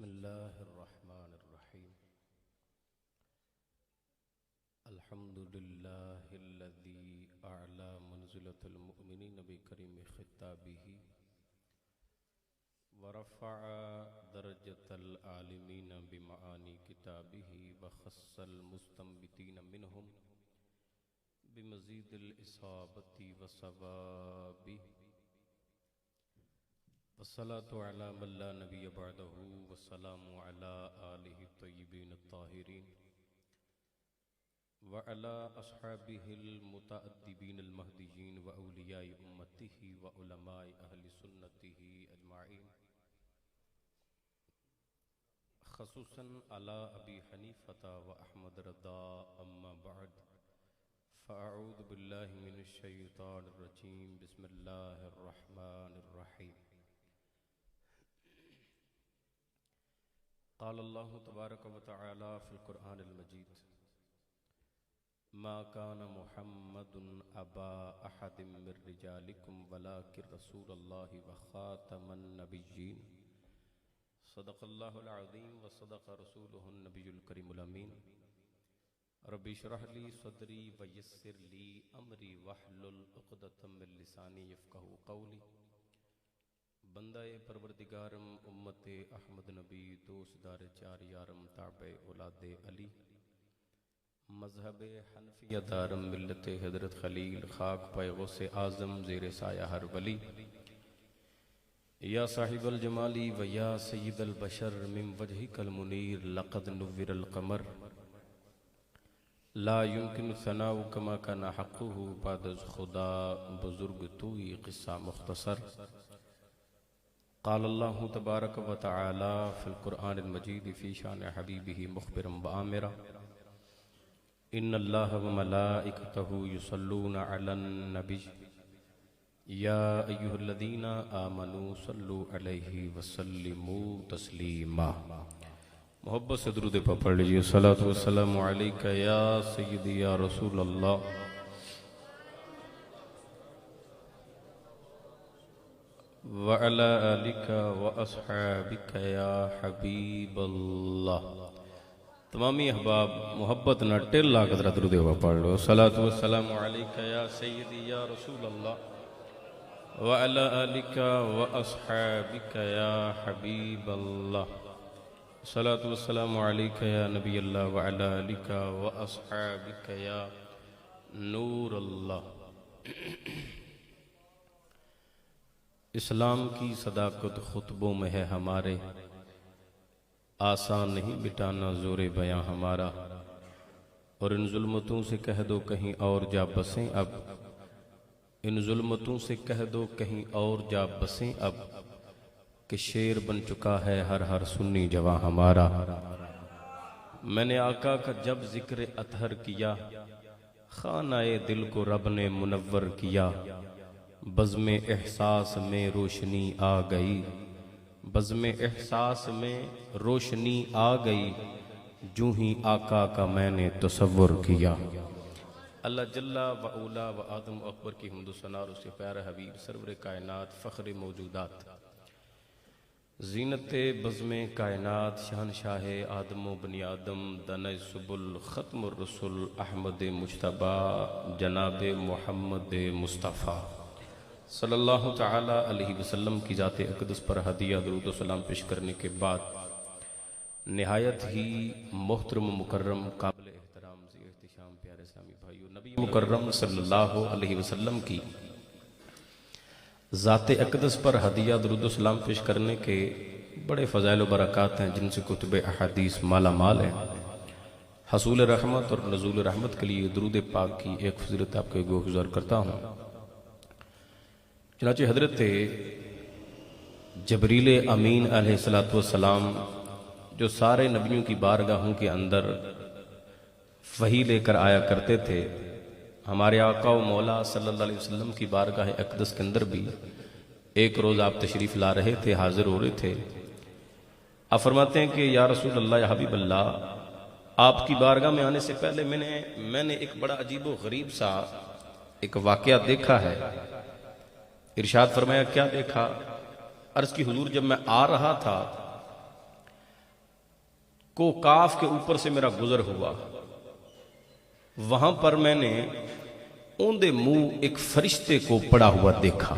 بسم الله الرحمن الرحيم الحمد لله الذي أعلى منزلة المؤمنين بكريم خطابه ورفع درجة العالمين بمعاني كتابه وخص المستنبتين منهم بمزيد الإصابة وصوابه والصلاة على من لا نبي بعده والسلام على آله الطيبين الطاهرين وعلى أصحابه المتأدبين المهديين وأولياء أمته وعلماء أهل سنته أجمعين خصوصا على أبي حنيفة وأحمد رضا أما بعد فأعوذ بالله من الشيطان الرجيم بسم الله الرحمن الرحيم قال الله تبارك وتعالى في القرآن المجيد ما كان محمد أبا أحد من رجالكم ولكن رسول الله وخاتم النبيين صدق الله العظيم وصدق رسوله النبي الكريم الأمين ربي اشرح لي صدري ويسر لي أمري واحلل عقدة من لساني يفقهوا قولي بندہ پروردگارم امت احمد نبی دوستدار چار یارم تابع اولاد علی مذہب حنفیہ دارم ملت حضرت خلیل خاک پائے غوث اعظم زیر سایہ ہر ولی یا صاحب الجمالی و یا سید البشر من وجہک المنیر لقد نور القمر لا يمكن ثناء كما كان حقه بعد خدا بزرگ توئی قصہ مختصر قال الله تبارك وتعالى في القرآن المجيد في شان حبيبه مخبرا وآمرا إن الله وملائكته يصلون على النبي يا أيها الذين آمنوا صلوا عليه وسلموا تسليما محبت سے درود پر پڑھ لیجئے الصلاة والسلام علیکہ یا سیدی یا رسول اللہ وعلى آلك وأصحابك يا حبيب الله تمامی احباب محبت نہ ٹل لا کے ذرا درود پڑھ لو الصلاة والسلام علیکہ یا سیدی یا رسول اللہ وعلى آلك وأصحابك يا حبيب الله الصلاة والسلام علیکہ یا نبی اللہ وعلى آلك وأصحابك يا نور اللہ اسلام کی صداقت خطبوں میں ہے ہمارے آسان نہیں مٹانا زور بیاں ہمارا اور ان ظلمتوں سے کہہ دو کہیں اور جا بسیں اب ان ظلمتوں سے کہہ دو کہیں اور جا بسیں اب کہ شیر بن چکا ہے ہر سنی جواں ہمارا میں نے آقا کا جب ذکر اطہر کیا خانہ دل کو رب نے منور کیا بزم احساس میں روشنی آ گئی بزم احساس میں روشنی آ گئی جو ہی آقا کا میں نے تصور کیا اللہ جل و اولا و آدم و اکبر کی حمد و ثنا اور اس کے پیارا حبیب سرور کائنات فخر موجودات زینت بزم کائنات شہنشاہ آدم و بنی آدم دنِ سبل ختم الرسل احمد مجتبی جناب محمد مصطفیٰ صلی اللہ تعالی علیہ وسلم کی ذات اقدس پر ہدیہ درود و سلام پیش کرنے کے بعد نہایت ہی محترم و مکرم قابل احترام زی احتشام پیارے اسلامی بھائیو نبی مکرم صلی اللہ علیہ وسلم کی ذات اقدس پر ہدیہ درود و سلام پیش کرنے کے بڑے فضائل و برکات ہیں جن سے کتب احادیث مالا مال ہیں حصول رحمت اور نزول رحمت کے لیے درود پاک کی ایک فضیلت آپ کے گوشگزار کرتا ہوں چنانچہ حضرت جبریل امین علیہ السلام جو سارے نبیوں کی بارگاہوں کے اندر وحی لے کر آیا کرتے تھے ہمارے آقا و مولا صلی اللہ علیہ وسلم کی بارگاہ اقدس کے اندر بھی ایک روز آپ تشریف لا رہے تھے حاضر ہو رہے تھے آپ فرماتے ہیں کہ یا رسول اللہ یا حبیب اللہ آپ کی بارگاہ میں آنے سے پہلے میں نے ایک بڑا عجیب و غریب سا ایک واقعہ دیکھا ہے ارشاد فرمایا کیا دیکھا؟ عرض کی حضور جب میں آ رہا تھا کوکاف کے اوپر سے میرا گزر ہوا، وہاں پر میں نے اوندے منہ ایک فرشتے کو پڑا ہوا دیکھا۔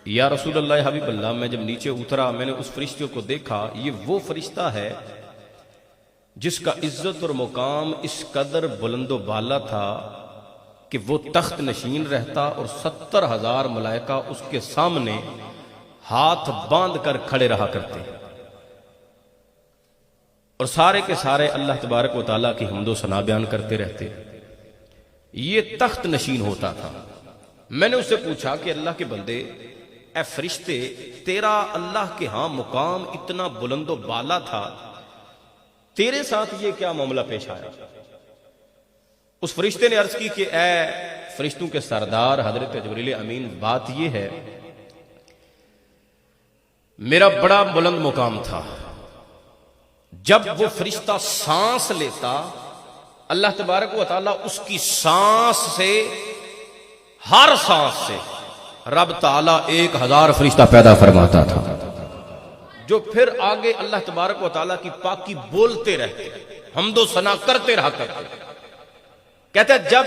یا رسول اللہ حبیب اللہ، میں جب نیچے اترا میں نے اس فرشتے کو دیکھا، یہ وہ فرشتہ ہے جس کا عزت اور مقام اس قدر بلند و بالا تھا کہ وہ تخت نشین رہتا اور 70,000 ملائکہ اس کے سامنے ہاتھ باندھ کر کھڑے رہا کرتے، اور سارے کے سارے اللہ تبارک و تعالیٰ کی حمد و ثنا بیان کرتے رہتے۔ یہ تخت نشین ہوتا تھا۔ میں نے اس سے پوچھا کہ اللہ کے بندے، اے فرشتے، تیرا اللہ کے ہاں مقام اتنا بلند و بالا تھا، تیرے ساتھ یہ کیا معاملہ پیش آیا؟ اس فرشتے نے عرض کی کہ اے فرشتوں کے سردار حضرت جبریل امین، بات یہ ہے میرا بڑا بلند مقام تھا، جب وہ فرشتہ سانس لیتا اللہ تبارک و تعالیٰ اس کی سانس سے، ہر سانس سے رب تعالیٰ 1000 فرشتہ پیدا فرماتا تھا، جو پھر آگے اللہ تبارک و تعالیٰ کی پاکی بولتے رہتے، حمد و ثنا کرتے رہا کرتے۔ کہتے ہیں جب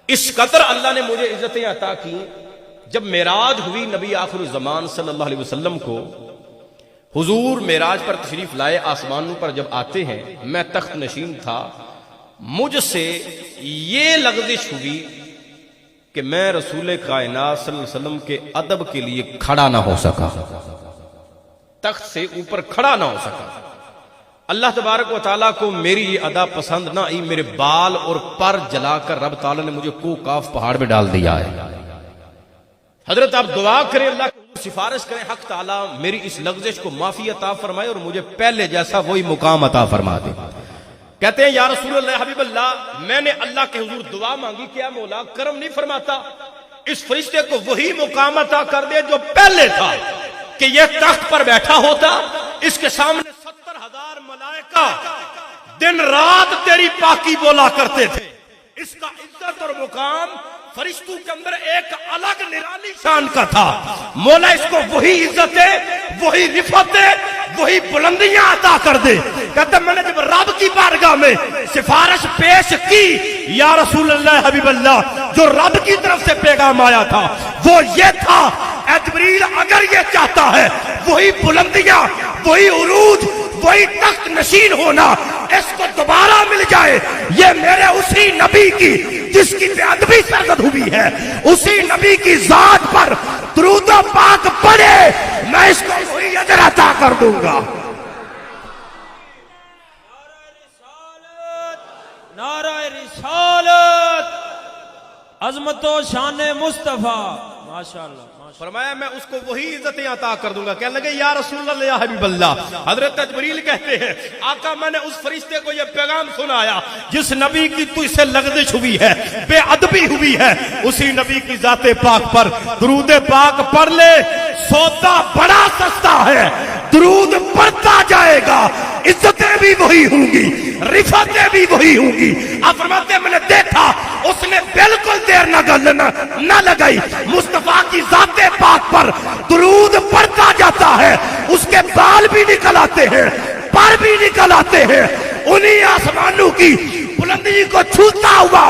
اس قدر اللہ نے مجھے عزتیں عطا کی، جب معراج ہوئی نبی آخر الزمان صلی اللہ علیہ وسلم کو، حضور معراج پر تشریف لائے، آسمانوں پر جب آتے ہیں، میں تخت نشین تھا، مجھ سے یہ لغزش ہوئی کہ میں رسول کائنات صلی اللہ علیہ وسلم کے ادب کے لیے کھڑا نہ ہو سکا، تخت سے اوپر کھڑا نہ ہو سکا۔ اللہ تبارک و تعالیٰ کو میری یہ ادا پسند نہ آئی، میرے بال اور پر جلا کر رب تعالیٰ نے مجھے کوکاف پہاڑ میں ڈال دیا ہے۔ حضرت آپ دعا کریں، اللہ کی سفارش کریں، حق تعالیٰ میری اس لغزش کو معافی عطا فرمائے اور مجھے پہلے جیسا وہی مقام عطا فرما دے۔ کہتے ہیں یا رسول اللہ حبیب اللہ، میں نے اللہ کے حضور دعا مانگی، کیا مولا کرم نہیں فرماتا اس فرشتے کو وہی مقام عطا کر دے جو پہلے تھا، کہ یہ تخت پر بیٹھا ہوتا، اس کے سامنے 70,000 ملائکہ دن رات تیری پاکی بولا کرتے تھے۔ اس کا عزت اور مقام فرشتوں کے اندر ایک الگ نرالی شان کا تھا۔ مولا اس کو وہی عزتیں، وہی رفعتیں، وہی بلندیاں عطا کر دے۔ کہتا میں نے جب رب کی بارگاہ میں سفارش پیش کی، یا رسول اللہ حبیب اللہ، جو رب کی طرف سے پیغام آیا تھا وہ یہ تھا، اے جبریل اگر یہ چاہتا ہے وہی بلندیاں، وہی عروج، وہی تخت نشین ہونا اس کو دوبارہ مل جائے، یہ میرے اسی نبی کی جس کی بے ادبی سرزد ہوئی ہے، اسی نبی کی ذات پر درود و پاک پڑھے، میں اس کو وہی اجر عطا کر دوں گا۔ نعرہ رسالت، عظمت و شان مصطفیٰ، ماشاءاللہ۔ فرمایا میں اس کو وہی عزتیں عطا کر دوں گا۔ کہنے لگے یا رسول اللہ یا حبیب اللہ، حضرت جبریل کہتے ہیں آقا میں نے اس فرشتے کو یہ پیغام سنایا جس نبی کی تو اسے لغزش ہوئی ہے، بے ادبی ہوئی ہے، اسی نبی کی ذات پاک پر درود پاک پڑھ لے، سودا بڑا سستا ہے، درود پڑھتا جائے گا، عزتیں بھی وہی ہوں گی، رفعتیں بھی وہی ہوں گی۔ آپ فرماتے ہیں میں نے دیکھا اس نے بالکل دیر نہ لگائی، مصطفیٰ کی ذات پاک پر درود پڑھتا جاتا ہے، اس کے بال بھی نکل آتے ہیں، پر بھی نکل آتے ہیں، انہی آسمانوں کی بلندی کو چھوتا ہوا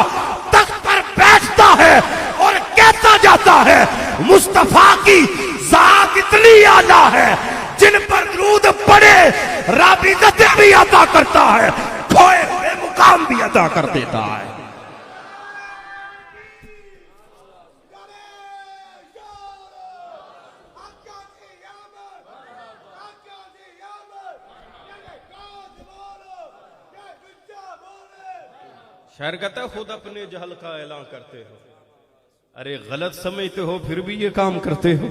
تخت پر بیٹھتا ہے اور کہتا جاتا ہے مصطفیٰ کی ذات اتنی اعلیٰ ہے، جن پر درود پڑے رب عزتیں بھی عطا کرتا ہے، کھوئے ہوئے مقام بھی عطا کر دیتا ہے۔ شاعر کہتا ہے خود اپنے جہل کا اعلان کرتے ہو، ارے غلط سمجھتے ہو پھر بھی یہ کام کرتے ہو،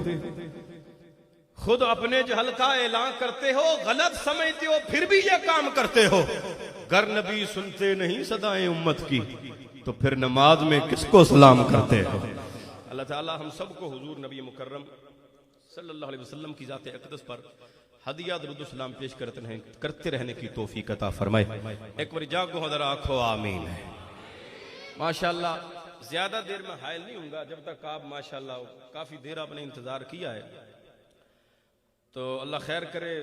خود اپنے جہل کا اعلان کرتے ہو، غلط سمجھتے ہو پھر بھی یہ کام کرتے ہو، گر نبی سنتے نہیں صدائیں امت کی تو پھر نماز میں کس کو سلام کرتے ہو۔ اللہ تعالی ہم سب کو حضور نبی مکرم صلی اللہ علیہ وسلم کی ذات اقدس پر ہدیہ درود و سلام پیش کرتے رہنے کی توفیق عطا فرمائے۔ ایک بار جاگو حضر آنکھو آمین ہے۔ ماشاءاللہ زیادہ دیر میں حائل نہیں ہوں گا، جب تک آپ ماشاءاللہ کافی دیر آپ نے انتظار کیا ہے، تو اللہ خیر کرے،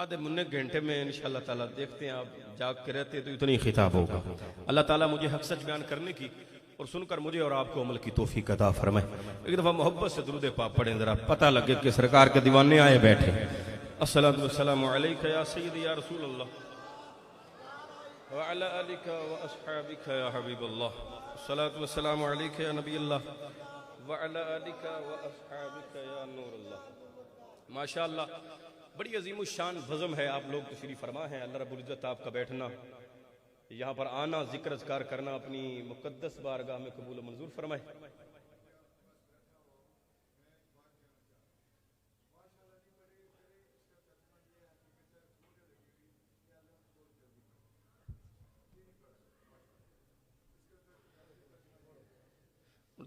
آدھے منہ گھنٹے میں انشاءاللہ تعالیٰ دیکھتے ہیں، آپ جاگ کے رہتے تو اتنی خطاب ہوگا۔ اللہ تعالیٰ مجھے حق سچ بیان کرنے کی اور سن کر مجھے اور آپ کو عمل کی توفیق عطا فرمائے۔ ایک دفعہ محبت سے درود پاک پڑھیں، ذرا پتہ لگے کہ سرکار کے دیوانے آئے بیٹھے۔ الصلاۃ والسلام علیک یا سیدی یا رسول اللہ وعلی آلک واصحابک یا حبیب اللہ۔ الصلاۃ والسلام علیک یا نبی اللہ وعلی آلک واصحابک یا نور اللہ۔ ماشاءاللہ بڑی عظیم الشان بزم ہے، آپ لوگ تشریف فرما ہیں۔ اللہ رب العزت آپ کا بیٹھنا، یہاں پر آنا، ذکر اذکار کرنا اپنی مقدس بارگاہ میں قبول و منظور فرمائے۔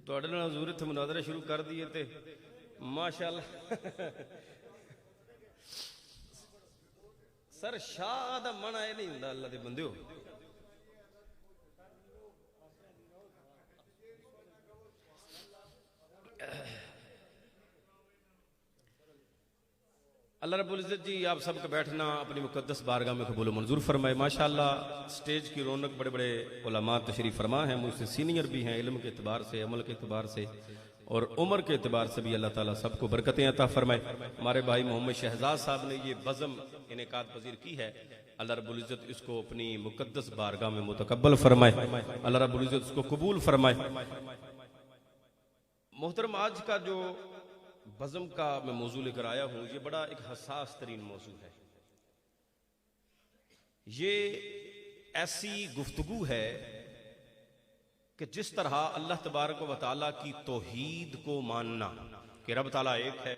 توڑے نال حضور تے مناظرے شروع کر دیے تے ماشاءاللہ سر شاہ دا منع اے نہیں ہوندا اللہ دے بندیو۔ اللہ رب العزت جی آپ سب کا بیٹھنا اپنی مقدس بارگاہ میں قبول و منظور فرمائے۔ ماشاءاللہ سٹیج کی رونق بڑے بڑے علماء تشریف فرما ہیں، مجھ سے سینئر بھی ہیں، علم کے اعتبار سے، عمل کے اعتبار سے اور عمر کے اعتبار سے بھی۔ اللہ تعالیٰ سب کو برکتیں عطا فرمائے۔ ہمارے بھائی محمد شہزاد صاحب نے یہ بزم انعقاد پذیر کی ہے، اللہ رب العزت اس کو اپنی مقدس بارگاہ میں متقبل فرمائے، اللہ رب العزت اس کو قبول فرمائے۔ محترم، آج کا جو بزم کا میں موضوع لے کر آیا ہوں، یہ بڑا ایک حساس ترین موضوع ہے۔ یہ ایسی گفتگو ہے کہ جس طرح اللہ تبارک و تعالیٰ کی توحید کو ماننا کہ رب تعالیٰ ایک ہے،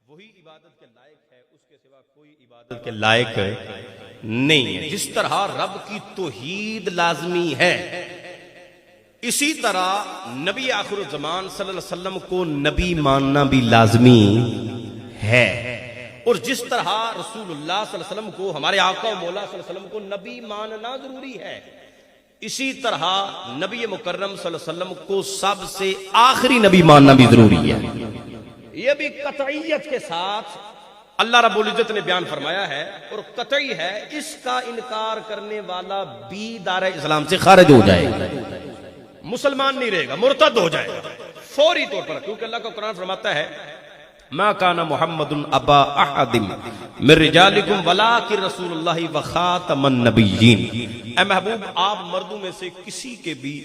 وہی عبادت کے لائق ہے، اس کے سوا کوئی عبادت کے لائق نہیں ہے، جس طرح رب کی توحید لازمی ہے، اسی طرح نبی آخر الزمان صلی اللہ علیہ وسلم کو نبی ماننا بھی لازمی ہے، اور جس طرح رسول اللہ صلی اللہ علیہ وسلم کو، ہمارے آقا و مولا صلی اللہ علیہ وسلم کو نبی ماننا ضروری ہے، اسی طرح نبی مکرم صلی اللہ علیہ وسلم کو سب سے آخری نبی ماننا بھی ضروری ہے۔ یہ بھی قطعیت کے ساتھ اللہ رب العزت نے بیان فرمایا ہے، اور قطعی ہے، اس کا انکار کرنے والا بھی دار اسلام سے خارج ہو جائے گا، مسلمان نہیں رہے گا، مرتد ہو جائے گا فوری طور پر، کیونکہ اللہ کا قرآن فرماتا ہے ما کان محمد ابا احد من رجالکم ولکن رسول اللہ وخاتم النبیین۔ اے محبوب، آپ مردوں میں سے کسی کے بھی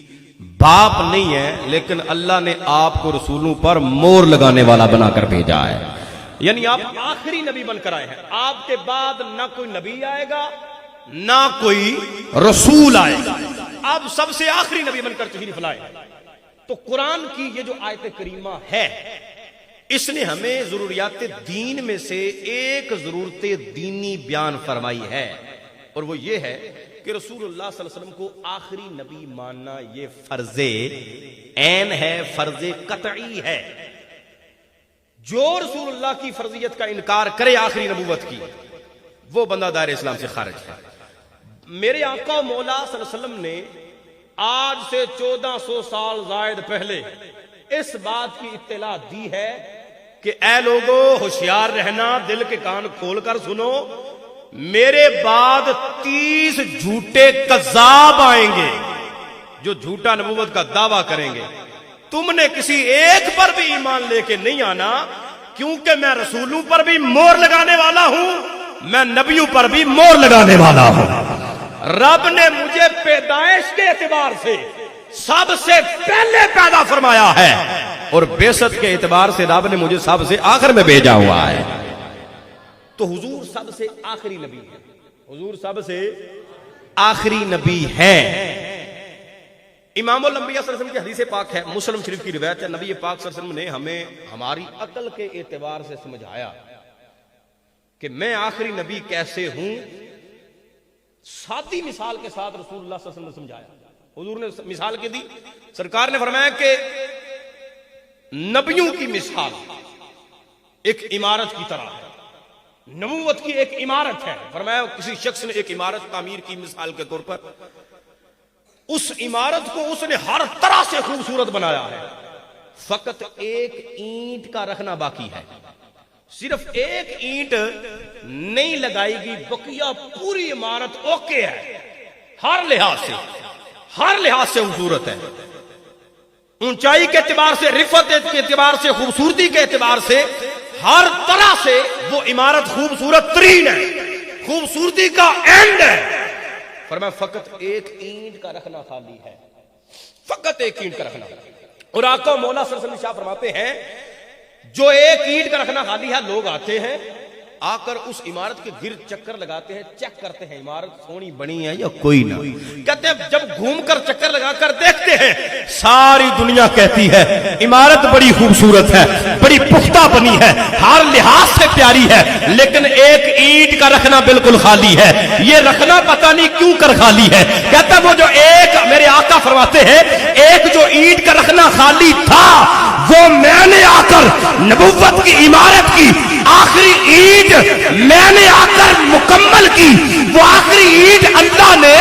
باپ نہیں ہے، لیکن اللہ نے آپ کو رسولوں پر مور لگانے والا بنا کر بھیجا ہے، یعنی آپ آخری نبی بن کر آئے ہیں، آپ کے بعد نہ کوئی نبی آئے گا نہ کوئی رسول آئے گا، آپ سب سے آخری نبی بن کر تشریف لائے۔ تو قرآن کی یہ جو آیت کریمہ ہے، اس نے ہمیں ضروریات دین میں سے ایک ضرورت دینی بیان فرمائی ہے، اور وہ یہ ہے کہ رسول اللہ صلی اللہ علیہ وسلم کو آخری نبی ماننا یہ فرض عین ہے، فرض قطعی ہے۔ جو رسول اللہ کی فرضیت کا انکار کرے آخری نبوت کی، وہ بندہ دائرہ اسلام سے خارج ہے۔ میرے آقا و مولا صلی اللہ علیہ وسلم نے آج سے 1400 سال زائد پہلے اس بات کی اطلاع دی ہے کہ اے لوگو ہوشیار رہنا، دل کے کان کھول کر سنو، میرے بعد 30 جھوٹے کذاب آئیں گے جو جھوٹا نبوت کا دعویٰ کریں گے، تم نے کسی ایک پر بھی ایمان لے کے نہیں آنا، کیونکہ میں رسولوں پر بھی مور لگانے والا ہوں، میں نبیوں پر بھی مور لگانے والا ہوں۔ رب نے مجھے پیدائش کے اعتبار سے سب سے پہلے پیدا فرمایا ہے، اور بعثت کے اعتبار سے رب نے مجھے سب سے آخر میں بھیجا ہوا ہے۔ تو حضور سب سے آخری نبی ہے، حضور سب سے آخری نبی ہے۔ امام الانبیاء صلی اللہ علیہ وسلم کی حدیث پاک ہے، مسلم شریف کی روایت ہے، نبی پاک صلی اللہ علیہ وسلم نے ہمیں ہماری عقل کے اعتبار سے سمجھایا کہ میں آخری نبی کیسے ہوں، سادی مثال کے ساتھ رسول اللہ صلی اللہ علیہ وسلم نے سمجھایا۔ حضور نے مثال کی دی، سرکار نے فرمایا کہ نبیوں کی مثال ایک عمارت کی طرح ہے، نبوت کی ایک عمارت ہے۔ فرمایا کسی شخص نے ایک عمارت تعمیر کی مثال کے طور پر، اس عمارت کو اس نے ہر طرح سے خوبصورت بنایا ہے، فقط ایک اینٹ کا رکھنا باقی ہے، صرف ایک اینٹ نہیں لگائی گی، بقیہ پوری عمارت اوکے ہے، ہر لحاظ سے خوبصورت ہے، اونچائی کے اعتبار سے، رفعت کے اعتبار سے، خوبصورتی کے اعتبار سے، ہر طرح سے وہ عمارت خوبصورت ترین ہے، خوبصورتی کا اینڈ ہے۔ فرمایا فقط ایک اینٹ کا رکھنا خالی ہے، فقط ایک اینٹ کا رکھنا۔ اور آقا مولا صلی اللہ علیہ وسلم شاہ فرماتے ہیں جو ایک اینٹ کا رکھنا خالی ہے، لوگ آتے ہیں آ کر اس عمارت کے گرد چکر لگاتے ہیں، چیک کرتے ہیں عمارت سونی بنی ہے یا کوئی نہ، کہتے ہیں جب گھوم کر چکر لگا کر دیکھتے ہیں، ساری دنیا کہتی ہے عمارت بڑی خوبصورت ہے، بڑی پختہ بنی ہے، ہر لحاظ سے پیاری ہے، لیکن ایک اینٹ کا رکھنا بالکل خالی ہے۔ یہ رکھنا پتہ نہیں کیوں کر خالی ہے، کہتا ہے وہ جو ایک، میرے آقا فرماتے ہیں ایک جو اینٹ کا رکھنا خالی تھا، وہ میں نے آ کر نبوت کی عمارت کی آخری اینٹ میں نے آ کر مکمل کی، وہ آخری اینٹ اللہ نے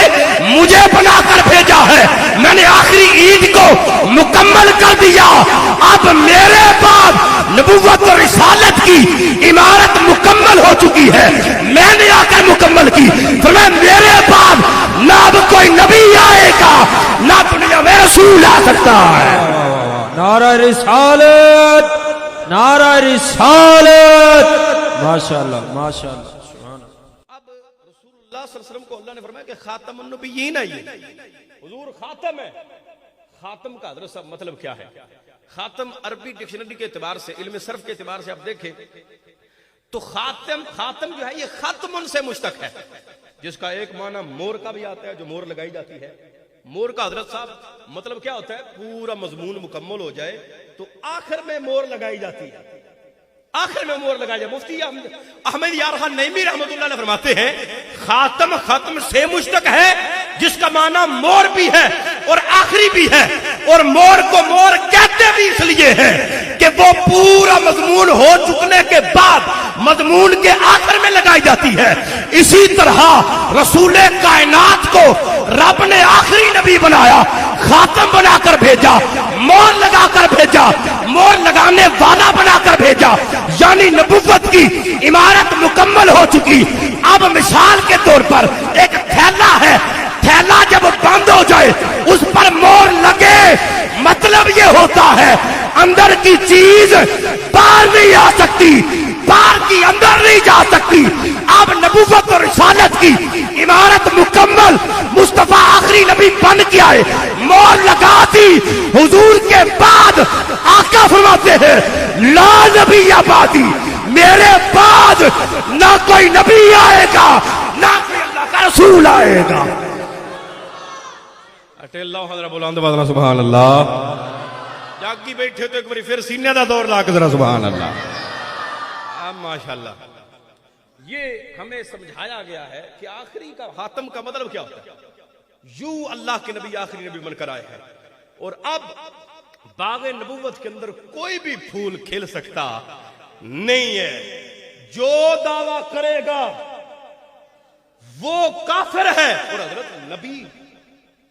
مجھے بنا کر بھیجا ہے، میں نے آخری اینٹ کو مکمل کر دیا، اب میرے بعد نبوت اور رسالت کی عمارت مکمل ہو چکی ہے، میں نے آ کر مکمل کی، فرمایا میرے بعد نہ اب کوئی نبی آئے گا نہ دنیا میں رسول آ سکتا ہے۔ نعرہ رسالت، نعرہ رسالت، ماشاءاللہ ماشاءاللہ سبحان اللہ۔ اب رسول اللہ صلی اللہ علیہ وسلم کو اللہ نے فرمایا کہ خاتم النبیین ہے، یہ حضور خاتم ہے۔ خاتم کا حضرت صاحب مطلب کیا ہے؟ خاتم عربی ڈکشنری کے اعتبار سے، علم صرف کے اعتبار سے آپ دیکھیں تو خاتم جو ہے یہ ختم سے مشتق ہے، جس کا ایک معنی مور کا بھی آتا ہے، جو مور لگائی جاتی ہے۔ مور کا حضرت صاحب مطلب کیا ہوتا ہے؟ پورا مضمون مکمل ہو جائے تو آخر میں مور لگائی جاتی ہے، آخر میں مور لگائی جائے۔ مفتی احمد یار خان نعیمی رحمۃ اللہ علیہ فرماتے ہیں خاتم ختم سے مشتق ہے، جس کا معنی مور بھی ہے اور آخری بھی ہے، اور مور کو مور کہتے بھی اس لیے ہیں کہ وہ پورا مضمون ہو چکنے کے بعد مضمون کے آخر میں لگائی جاتی ہے۔ اسی طرح رسول کائنات کو رب نے آخری نبی بنایا، خاتم بنا کر بھیجا، مور لگا کر بھیجا، مور لگانے والا بنا کر بھیجا، یعنی نبوت کی عمارت مکمل ہو چکی۔ اب مثال کے طور پر ایک تھیلا ہے، تھیلا جب بند ہو جائے اس پر مور لگے، مطلب یہ ہوتا ہے اندر کی چیز باہر نہیں آ سکتی، باہر کی اندر نہیں جا سکتی۔ اب نبوت اور رسالت کی عمارت مکمل، مصطفیٰ آخری نبی بن کے آئے، مور لگا دی، حضور کے بعد آقا فرماتے ہیں لا نبی آبادی، میرے بعد نہ کوئی نبی آئے گا نہ کوئی اللہ کا رسول آئے گا۔ اٹھے اللہ حضرت بلند بادنا سبحان اللہ۔ جاگی بیٹھے تو ایک باری پھر سینے دا دور لا کے ذرا سبحان اللہ۔ ماشاءاللہ یہ ہمیں سمجھایا گیا ہے کہ آخری کا خاتم کا مطلب کیا ہوتا ہے؟ یوں اللہ کے نبی آخری نبی بن کر آئے ہیں، اور اب باغ نبوت کے اندر کوئی بھی پھول کھل سکتا نہیں ہے۔ جو دعویٰ کرے گا وہ کافر ہے۔ اور حضرت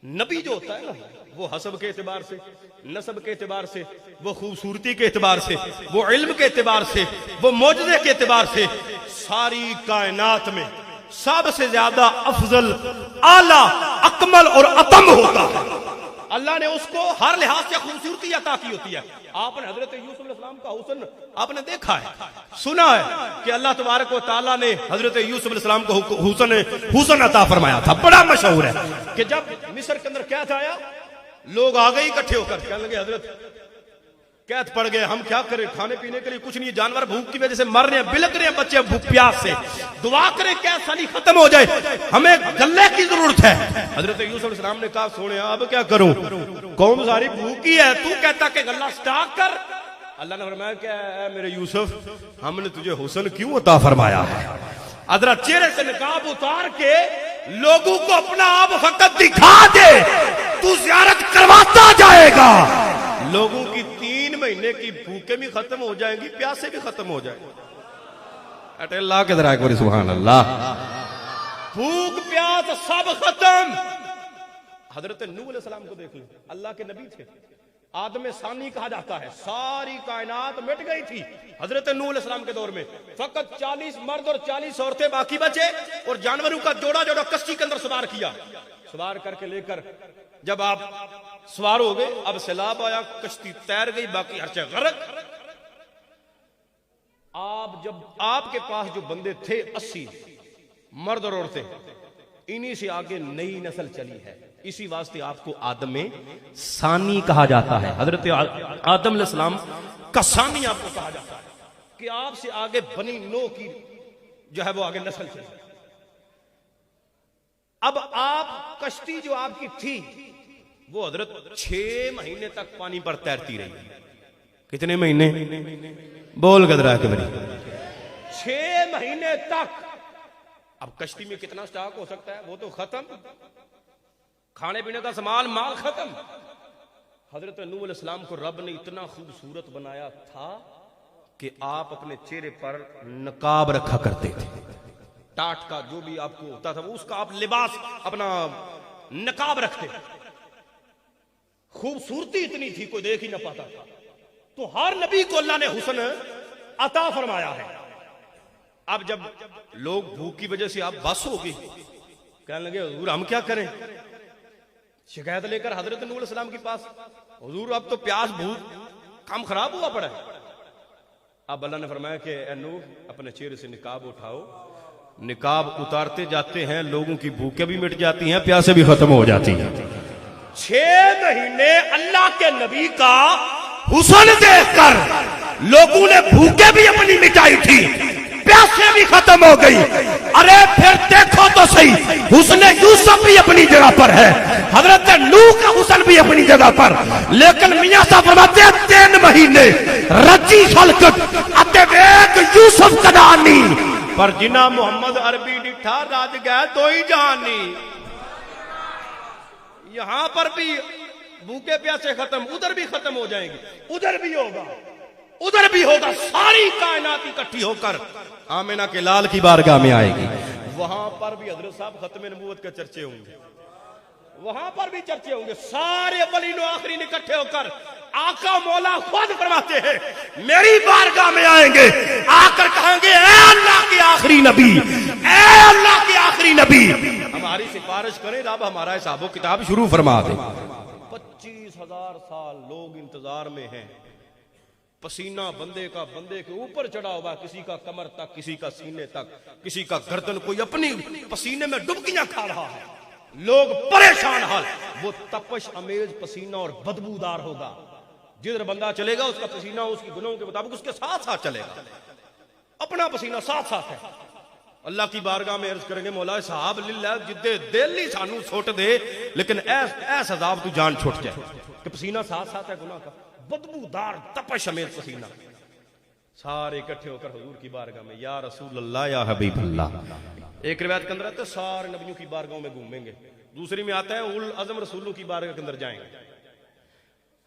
نبی جو ہوتا ہے نا، وہ حسب کے اعتبار سے، نسب کے اعتبار سے، وہ خوبصورتی کے اعتبار سے، وہ علم کے اعتبار سے، وہ معجزے کے اعتبار سے ساری کائنات میں سب سے زیادہ افضل، اعلیٰ، اکمل اور اتم ہوتا ہے۔ اللہ نے اس کو ہر لحاظ سے خوبصورتی عطا کی ہوتی ہے۔ آپ نے حضرت یوسف علیہ السلام کا حسن آپ نے دیکھا ہے، سنا ہے کہ اللہ تبارک و تعالیٰ نے حضرت یوسف علیہ السلام کو حسن عطا فرمایا تھا، بڑا مشہور ہے کہ جب مصر کے اندر قحط آیا، لوگ آ گئے اکٹھے ہو کر کہنے لگے حضرت قحط پڑ گئے، ہم کیا کریں، کھانے پینے کے لیے کچھ نہیں، جانور بھوک کی وجہ سے مر رہے ہیں، بلک رہے ہیں بچے بھوک پیاس سے، دعا کریں قحط سالی ختم ہو جائے، ہمیں غلے کی ضرورت ہے۔ حضرت یوسف علیہ السلام نے کہا سونے اب کیا کروں، قوم ساری بھوکی ہے، تو کہتا کہ غلہ سٹاک کر۔ اللہ نے فرمایا کہ اے میرے یوسف، ہم نے تجھے حسن کیوں عطا فرمایا ہے، حضرت چہرے سے نقاب اتار کے لوگوں کو اپنا آپ فقط دکھا دے، تو زیارت کرواتا جائے گا، لوگوں کی 3 مہینے کی بھوکیں بھی ختم ہو جائیں گی، پیاسے بھی ختم ہو جائیں گی۔ اٹھے اللہ کے ذرائع کو سبحان اللہ، بھوک پیاس سب ختم۔ حضرت نوح علیہ السلام کو دیکھ لیں، اللہ کے نبی تھے، آدم ثانی کہا جاتا ہے. ساری کائنات مٹ گئی تھی حضرت نوح علیہ السلام کے دور میں. فقط 40 مرد اور 40 عورتیں باقی بچے اور جانوروں کا جوڑا جوڑا کشتی کے اندر سوار کیا. سوار کر کے لے کر جب آپ سوار ہو گئے, اب سیلاب آیا, کشتی تیر گئی, باقی ہر چیز غرق. آپ کے پاس جو بندے تھے 80 مرد اور عورتیں, انہی سے آگے نئی نسل چلی ہے. اسی واسطے آپ کو آدم ثانی کہا جاتا ہے. حضرت آدم علیہ السلام کا ثانی آپ کو کہا جاتا ہے کہ آپ سے آگے بنی نوح کی جو ہے وہ آگے نسل چلی. اب آپ کشتی جو آپ کی تھی وہ حضرت 6 مہینے تک پانی پر تیرتی رہی. کتنے مہینے؟ بول گدرا کے بری. 6 مہینے تک. اب کشتی میں کتنا سٹاک ہو سکتا ہے؟ وہ تو ختم. کھانے پینے کا سامان مال ختم. حضرت نوح علیہ السلام کو رب نے اتنا خوبصورت بنایا تھا کہ آپ اپنے چہرے پر نقاب رکھا کرتے تھے. ٹاٹ کا جو بھی آپ کو ہوتا تھا وہ اس کا آپ لباس اپنا نقاب رکھتے. خوبصورتی اتنی تھی کوئی دیکھ ہی نہ پاتا تھا. تو ہر نبی کو اللہ نے حسن عطا فرمایا ہے. اب جب لوگ بھوک کی وجہ سے آپ بس ہو گئی, کہنے لگے حضور ہم کیا کریں؟ شکایت لے کر حضرت نوح علیہ السلام کے پاس, حضور اب تو پیاس بھوک کام خراب ہوا پڑا ہے. اب اللہ نے فرمایا کہ اے نوح اپنے چہرے سے نقاب اٹھاؤ. نقاب اتارتے جاتے ہیں, لوگوں کی بھوکیں بھی مٹ جاتی ہیں, پیاسیں بھی ختم ہو جاتی ہیں. 6 مہینے اللہ کے نبی کا حسن دیکھ کر لوگوں نے بھوکیں بھی اپنی مٹائی تھی, پیاسیں بھی ختم ہو گئی. ارے پھر دیکھو تو صحیح, حسن یوسف بھی اپنی جگہ پر ہے, حضرت نوح کا حسن بھی اپنی جگہ پر. لیکن میاں صاحب فرماتے ہیں 3 مہینے رجی خلقت اتے ویک یوسف کدانی پر جنا محمد عربی ڈٹھا راج گئے تو ہی جانی. یہاں پر بھی بھوکے پیاسے ختم, ادھر بھی ختم ہو جائیں گے, ادھر بھی ہوگا, ادھر بھی ہوگا. ساری کائنات اکٹھی ہو کر آمینہ کے لال کی بارگاہ میں آئے گی. وہاں پر بھی حضرت صاحب ختم نبوت کے چرچے ہوں گے, وہاں پر بھی چرچے ہوں گے. سارے اولین و آخرین اکٹھے ہو کر آقا مولا خود فرماتے ہیں میری بارگاہ میں آئیں گے, آ کر کہیں گے اے اللہ کے آخری نبی, اے اللہ کے آخری نبی ہماری سفارش کریں, رب ہمارا حساب و کتاب شروع فرما دے. 25,000 سال لوگ انتظار میں ہیں. پسینہ بندے کے اوپر چڑھا ہوا, کسی کا کمر تک, کسی کا سینے تک, کسی کا گردن, کوئی اپنی پسینے میں ڈبکیاں کھا رہا ہے. لوگ پریشان حال. وہ تپش امیز پسینہ اور بدبودار ہوگا. جدھر بندہ چلے گا اس کا پسینہ اس کی گناہوں کے مطابق اس کے ساتھ ساتھ چلے گا, اپنا پسینہ ساتھ ساتھ ہے. اللہ کی بارگاہ میں عرض کریں گے مولا صاحب للہ جدے دل نہیں سانو چھوٹ دے, لیکن ایس عذاب تو جان چھوٹ جائے کہ پسینہ ساتھ ساتھ ہے گناہ کا, بدبودار تپش امیز پسینہ. سارے اکٹھے ہو کر حضور کی بارگاہ میں یا رسول اللہ یا حبیب اللہ. ایک روایت کے اندر آتا ہے سارے نبیوں کی بارگاہوں میں گھومیں گے, دوسری میں آتا ہے اول اعظم رسولوں کی بارگاہ کے اندر جائیں گے.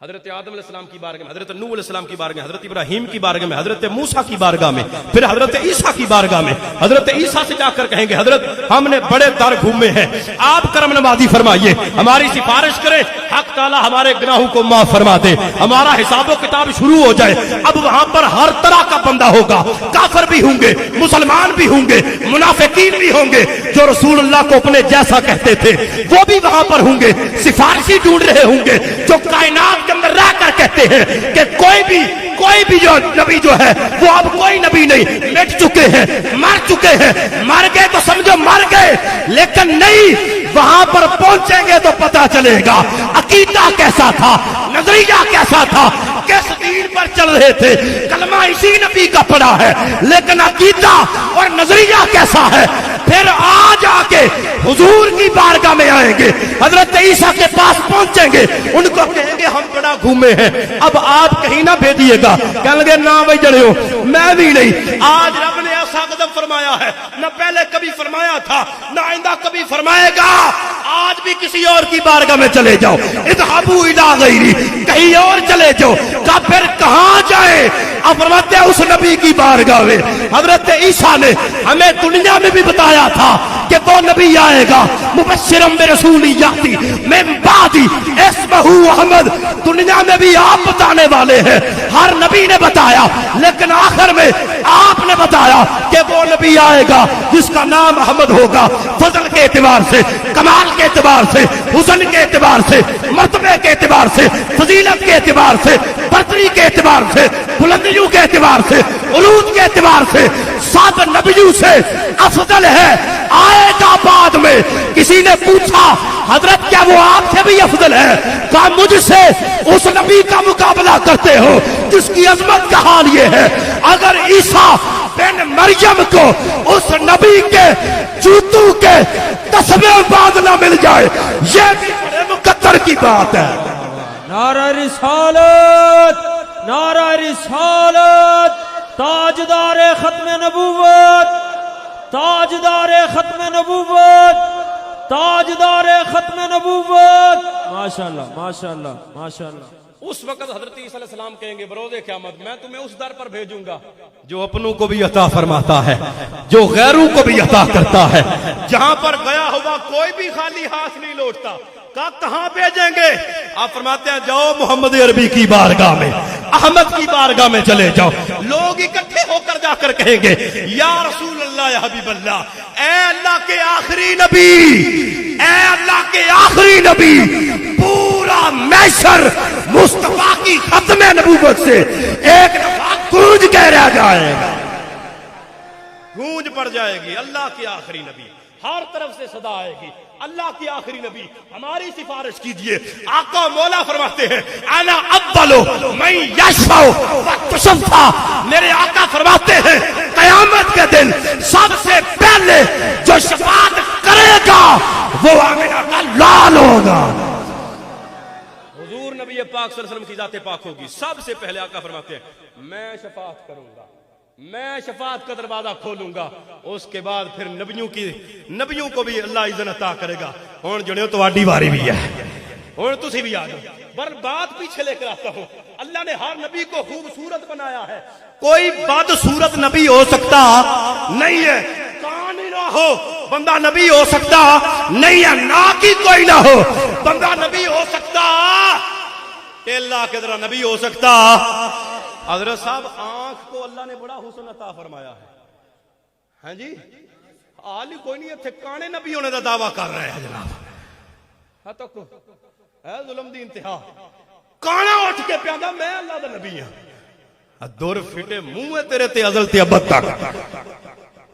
حضرت آدم علیہ السلام کی بارگاہ میں, حضرت نوح علیہ السلام کی بارگاہ میں, حضرت ابراہیم کی بارگاہ میں, حضرت موسیٰ کی بارگاہ میں, پھر حضرت عیسیٰ کی بارگاہ میں. حضرت عیسیٰ سے جا کر کہیں گے حضرت ہم نے بڑے در گھومے ہیں, آپ کرم نوازی فرمائیے, ہماری سفارش کریں, حق تعالی ہمارے گناہوں کو معاف فرما دے, ہمارا حساب و کتاب شروع ہو جائے. اب وہاں پر ہر طرح کا بندہ ہوگا, کافر بھی ہوں گے, مسلمان بھی ہوں گے, منافقین بھی ہوں گے, جو رسول اللہ کو اپنے جیسا کہتے تھے وہ بھی وہاں پر ہوں گے, سفارشی ڈھونڈ رہے ہوں گے, جو کائنات کے اندر رہ کر کہتے ہیں کہ کوئی بھی جو نبی جو ہے وہ اب کوئی نبی نہیں, مٹ چکے ہیں, مر چکے ہیں, مر گئے تو سمجھو مر گئے, لیکن نہیں, وہاں پر پہنچیں گے تو پتا چلے گا عقیدہ کیسا تھا, نظریہ کیسا تھا, کس دین پر چل رہے تھے. کلمہ اسی نبی کا پڑا ہے, لیکن عقیدہ اور نظریہ کیسا ہے. پھر آج آ کے حضور کی بارگاہ میں آئیں گے, حضرت عیسیٰ کے پاس پہنچیں گے, ان کو کہیں گے ہم بڑا گھومے ہیں, اب آپ کہیں نہ بھیجیے گا. کہیں گے نہ بھائی جڑے ہو, میں بھی نہیں. آج رب نے ایسا قدم فرمایا ہے نہ پہلے کبھی فرمایا تھا, نہ آئندہ کبھی فرمائے گا. آج بھی کسی اور کی بارگاہ میں چلے جاؤ، اذهبوا الى غیری، کہیں اور چلے جاؤ، کہا پھر کہاں جائیں؟ اب فرماتے ہیں اس نبی کی بارگاہ میں۔ حضرت عیسیٰ نے ہمیں دنیا میں بھی بتایا تھا کہ وہ نبی آئے گا، مبشرم برسول یاتی من بعدی اسمہ احمد، دنیا میں بھی آپ بتانے والے ہیں، ہر نبی نے بتایا، لیکن آخر میں آپ نے بتایا کہ وہ نبی آئے گا جس کا نام احمد ہوگا، فضل کے اعتبار سے، کمال کے اعتبار سے، حسن کے اعتبار سے، مرتبے کے اعتبار سے، فضیلت کے اعتبار سے، برتری کے اعتبار سے، بلندیوں کے اعتبار سے، عروج کے اعتبار سے سب نبیوں سے افضل ہے، آئے گا بعد میں۔ کسی نے پوچھا حضرت کیا وہ آپ سے بھی افضل ہے؟ کہا مجھ سے اس نبی کا مقابلہ کرتے ہو جس کی عظمت کا حال یہ ہے، اگر عیسیٰ بن مریم کو اس نبی کے جوتوں کے تسبے باندھنا مل جائے، یہ بھی بڑے مقدر کی بات ہے۔ نعرہ رسالت، نعرہ رسالت، تاجدار ختم نبوت، تاجدار ختم نبوت، تاجدار ختم نبوت، ماشاءاللہ ماشاءاللہ ماشاءاللہ۔ اس وقت حضرت عیسیٰ علیہ السلام کہیں گے بروز قیامت میں تمہیں اس در پر بھیجوں گا جو اپنوں کو بھی عطا فرماتا ہے، جو غیروں کو بھی عطا کرتا ہے، جہاں پر گیا ہوا کوئی بھی خالی ہاتھ نہیں لوٹتا۔ کہاں بھیجیں گے؟ آپ فرماتے ہیں جاؤ محمد عربی کی بارگاہ میں، احمد کی بارگاہ میں چلے جاؤ، لوگ اکٹھے ہو کر جا کر کہیں گے یا رسول اللہ یا حبیب اللہ، اے اللہ کے آخری نبی، اے اللہ کے آخری نبی، پورا محشر مصطفیٰ کی ختم نبوت سے ایک دفعہ گونج کے رہ جائے گا، گونج پڑ جائے گی، اللہ کے آخری نبی، ہر طرف سے صدا آئے گی، اللہ کی آخری نبی ہماری سفارش کیجئے۔ آقا مولا فرماتے ہیں انا اولو من یشفع وتشفع، میرے آقا فرماتے ہیں قیامت کے دن سب سے پہلے جو شفاعت کرے گا وہ آمنہ کا لال ہوگا۔ حضور نبی پاک صلی اللہ علیہ وسلم کی ذات پاک ہوگی، سب سے پہلے آقا فرماتے ہیں میں شفاعت کروں گا، میں شفاعت کا دروازہ کھولوں گا، اس کے بعد پھر نبیوں کو بھی اللہ اذن عطا کرے گا۔ ہن جڑیو تواڈی واری بھی ہے، ہن تسی بھی آ جاؤ، پر بات پیچھے لے کر آتا ہوں، اللہ نے ہر نبی کو خوبصورت بنایا ہے، کوئی بدصورت نبی ہو سکتا نہیں ہے، کان ہی نہ ہو بندہ نبی ہو سکتا نہیں ہے، ناک ہی کوئی نہ ہو بندہ نبی ہو سکتا، کہ اللہ کے ذرا نبی ہو سکتا۔ حضرت صاحب آنکھ کو اللہ نے بڑا حسن عطا فرمایا ہے، ہاں جی، حال ہی کوئی نہیں ہے، کانے نبی ہونے کا دعویٰ کر رہے ہیں جناب، ہاں تو ہے ظلم دی انتہا، کانا اٹھ کے پیادا میں اللہ دا نبی ہاں، دور فٹے منہ ہے تیرے تے ازل تے ابد تک،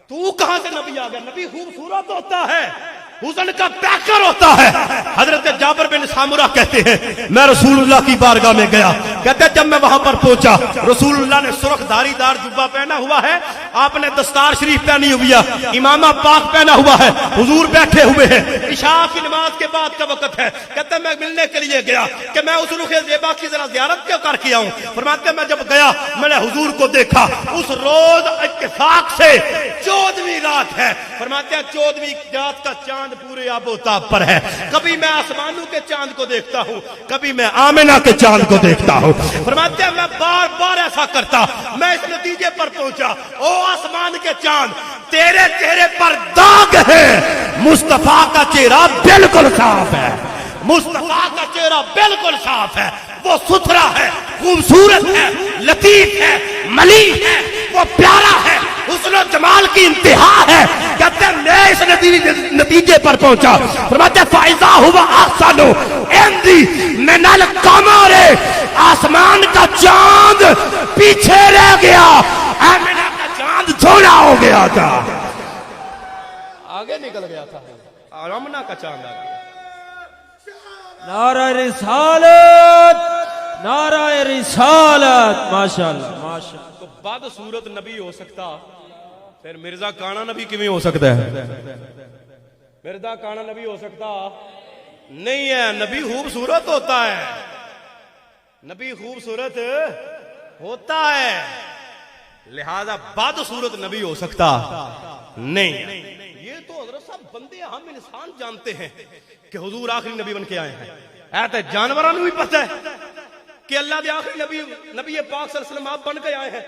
تو کہاں سے نبی آ گیا؟ نبی خوبصورت ہوتا ہے، حسن کا پیکر ہوتا ہے۔ حضرت جابر بن سامورہ کہتے ہیں میں رسول اللہ کی بارگاہ میں گیا، کہتے ہیں جب میں وہاں پر پہنچا رسول اللہ نے سرخ دھاری دار جبہ پہنا ہوا ہے، آپ نے دستار شریف پہنی ہوئی ہے، امامہ پاک پہنا ہوا ہے، حضور بیٹھے ہوئے ہیں، عشاء کی نماز کے بعد کا وقت ہے، کہتے ہیں میں ملنے کے لیے گیا کہ میں اس رخ زیبا کی ذرا زیارت کیوں کر کے آؤں؟ فرماتے ہیں میں جب گیا میں نے حضور کو دیکھا، اس روز اتفاق سے 14ویں رات ہے، فرماتے ہیں 14ویں رات کا چاند پورے آب و تاب پر ہے، کبھی میں آسمانوں کے چاند کو دیکھتا ہوں، کبھی میں آمنہ کے چاند کو دیکھتا ہوں، فرماتے ہیں میں بار بار ایسا کرتا، میں اس نتیجے پر پہنچا او آسمان کے چاند تیرے چہرے پر داغ ہے، مصطفیٰ کا چہرہ بالکل صاف ہے، مصطفیٰ کا چہرہ بالکل صاف ہے، وہ ستھرا ہے، خوبصورت ہے، لطیف ہے، ملیح ہے، وہ پیارا ہے، حسن و جمال کی انتہا ہے۔ کہتے ہیں میں اس نتیجے پر پہنچا، فرماتے ہیں فائزہ ہوا احسن عندی من القمر، آسمان کا چاند پیچھے رہ گیا، آمنہ کا چاند چھوڑا ہو گیا تھا، آگے نکل گیا تھا، آمنہ کا چاند آ گیا۔ نعرہ رسالت، نعرہ رسالت، ماشاءاللہ ماشاءاللہ۔ تو بعد صورت نبی ہو سکتا، پھر مرزا کانا نبی کیوں ہو سکتا ہے؟ مرزا کانا نبی ہو سکتا نہیں ہے، نبی خوبصورت ہوتا ہے، نبی خوبصورت ہوتا ہے، لہذا بعد صورت نبی ہو سکتا نہیں ہے۔ یہ تو حضرت صاحب بندے ہم انسان جانتے ہیں کہ حضور آخری نبی بن کے آئے ہیں، ایت جانوراں نوں بھی پتہ ہے کہ اللہ دے آخری نبی پاک صلی اللہ علیہ وسلم آپ بن کے آئے ہیں،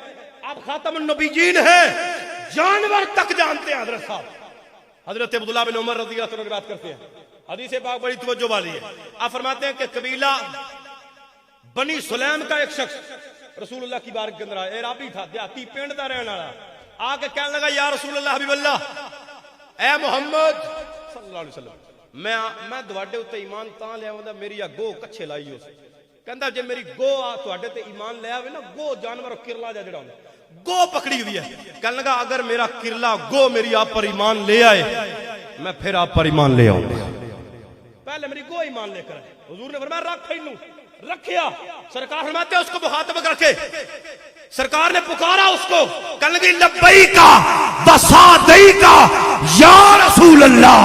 آپ خاتم النبیین ہیں، جانور تک جانتے ہیں حضرت صاحب۔ حضرت عبداللہ بن عمر رضی اللہ عنہ کی بات کرتے ہیں، حدیث پاک بڑی توجہ والی ہے۔ آپ فرماتے ہیں کہ قبیلہ بنی سلیم کا ایک شخص رسول اللہ کی بارگاہ کے اندر آیا، عرابی تھا، دیہاتی پنڈ دا رہنے والا، آ کے کہنے لگا یا رسول اللہ حبیب اللہ، اے محمد صلی اللہ علیہ وسلم، میں تواڈے اوتے ایمان تاں لے آوندا میری گو کچھے لائی ہو سی۔ کہندا جے میری گو تواڈے تے ایمان لے آوے نا، گو جانور کرلا جڑا ہوندا گو پکڑی ہوئی ہے، کہنے لگا اگر میرا کرلا گو میری آپ پر ایمان لے آئے میں پھر آپ پر ایمان لے آؤں گا، پہلے میری گو ایمان لے کر آئے۔ حضور نے فرمایا رکھ اینو، رکھیا۔ سرکار فرماتے ہیں اس کو مخاطب کر کے سرکار نے پکارا اس کو، کہنے لگی لبیکا وسعدیکا یا رسول اللہ،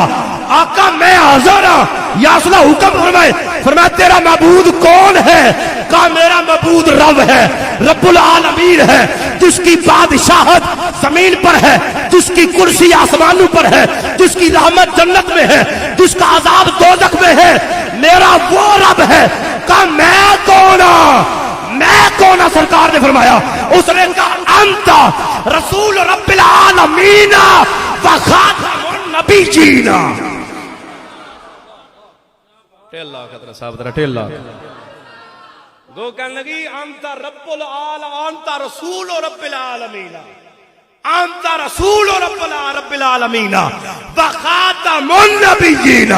آقا میں حاضر ہوں، یا رسول اللہ حکم فرمائے۔ فرمایا تیرا معبود کون ہے؟ کہا میرا معبود رب ہے، رب العالمین ہے، جس کی بادشاہت زمین پر ہے، جس کی کرسی آسمانوں پر ہے، جس کی رحمت جنت میں ہے، جس کا عذاب دوزخ میں ہے، میرا وہ رب ہے۔ کہا میں کون ہوں؟ میں کون ہوں؟ سرکار نے فرمایا، اس نے کہا انت رسول رب العالمین و خاتم النبیین۔ ٹھیلا خطرہ صاحب ذرا ٹھیلا گو کہنے لگی انت رب انت رسول رب العالمین، انت رسول رب العالمین و خاتم النبیین۔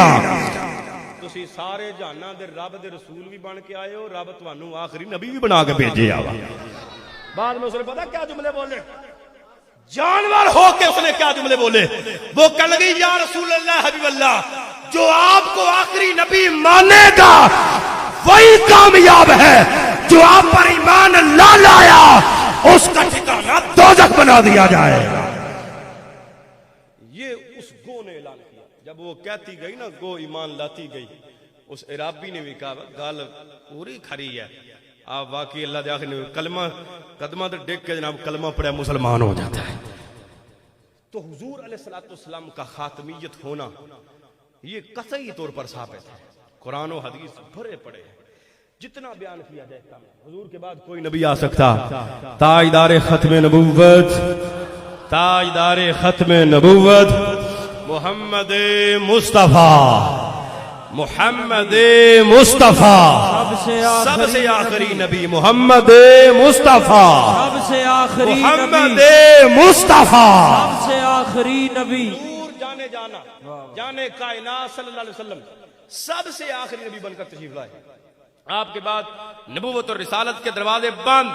تسی سارے جہاناں دے رب دے رسول بھی بن کے آئے ہو، رب تانوں آخری نبی بھی بنا کے بھیجے آوا۔ بعد میں اس نے پتا کیا جملے بولے، جانور ہو کے اس نے کیا جملے بولے، وہ کہنے لگی یا رسول اللہ حبیب اللہ، جو آپ کو آخری نبی مانے گا وہی کامیاب ہے، جو آپ پر ایمان نہ لایا اس کا ٹھکانہ دوزخ بنا دیا جائے گا۔ یہ اس گو نے اعلان کیا، جب وہ کہتی گئی نا گو ایمان لاتی گئی، اس عرابی نے بھی کہا گال پوری کھری ہے، آپ واقعی اللہ دے آخری کلمہ قدمہ تے ڈگ کے جناب کلمہ پڑھے مسلمان ہو جاتا ہے۔ تو حضور علیہ السلام کا خاتمیت ہونا یہ قطعی طور پر ثابت ہے، قرآن و حدیث بھرے پڑے ہیں، جتنا بیان کیا جائے کم ہے۔ حضور کے بعد کوئی نبی آ سکتا، تاجدار ختم نبوت، تاجدار ختم نبوت محمد مصطفیٰ، محمد مصطفیٰ، سب سے آخری نبی محمد مصطفیٰ، سب سے آخری محمد نبی، مصطفیٰ، سب سے آخری نبی، جانے جانا جانے کائنات صلی اللہ علیہ وسلم سب سے آخری نبی بن کر تشریف لائے۔ آپ کے بعد نبوت اور رسالت کے دروازے بند،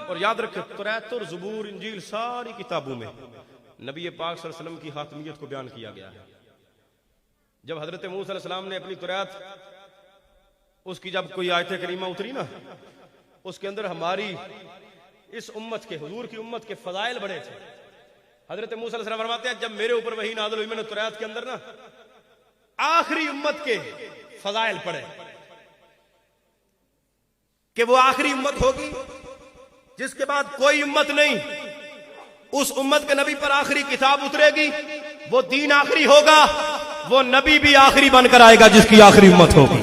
اور یاد رکھیں توریت اور زبور انجیل ساری کتابوں میں نبی پاک صلی اللہ علیہ وسلم کی خاتمیت کو بیان کیا گیا ہے۔ جب حضرت موسیٰ علیہ السلام نے اپنی توریت، اس کی جب کوئی آیت کریمہ اتری نا، اس کے اندر ہماری اس امت کے، حضور کی امت کے فضائل بڑے تھے۔ حضرت موسیٰ علیہ السلام فرماتے ہیں جب میرے اوپر وحی نازل ہوئی میں نے توریت کے اندر نا آخری امت کے فضائل پڑھے کہ وہ آخری امت ہوگی جس کے بعد کوئی امت نہیں، اس امت کے نبی پر آخری کتاب اترے گی، وہ دین آخری ہوگا، وہ نبی بھی آخری بن کر آئے گا جس کی آخری امت ہوگی۔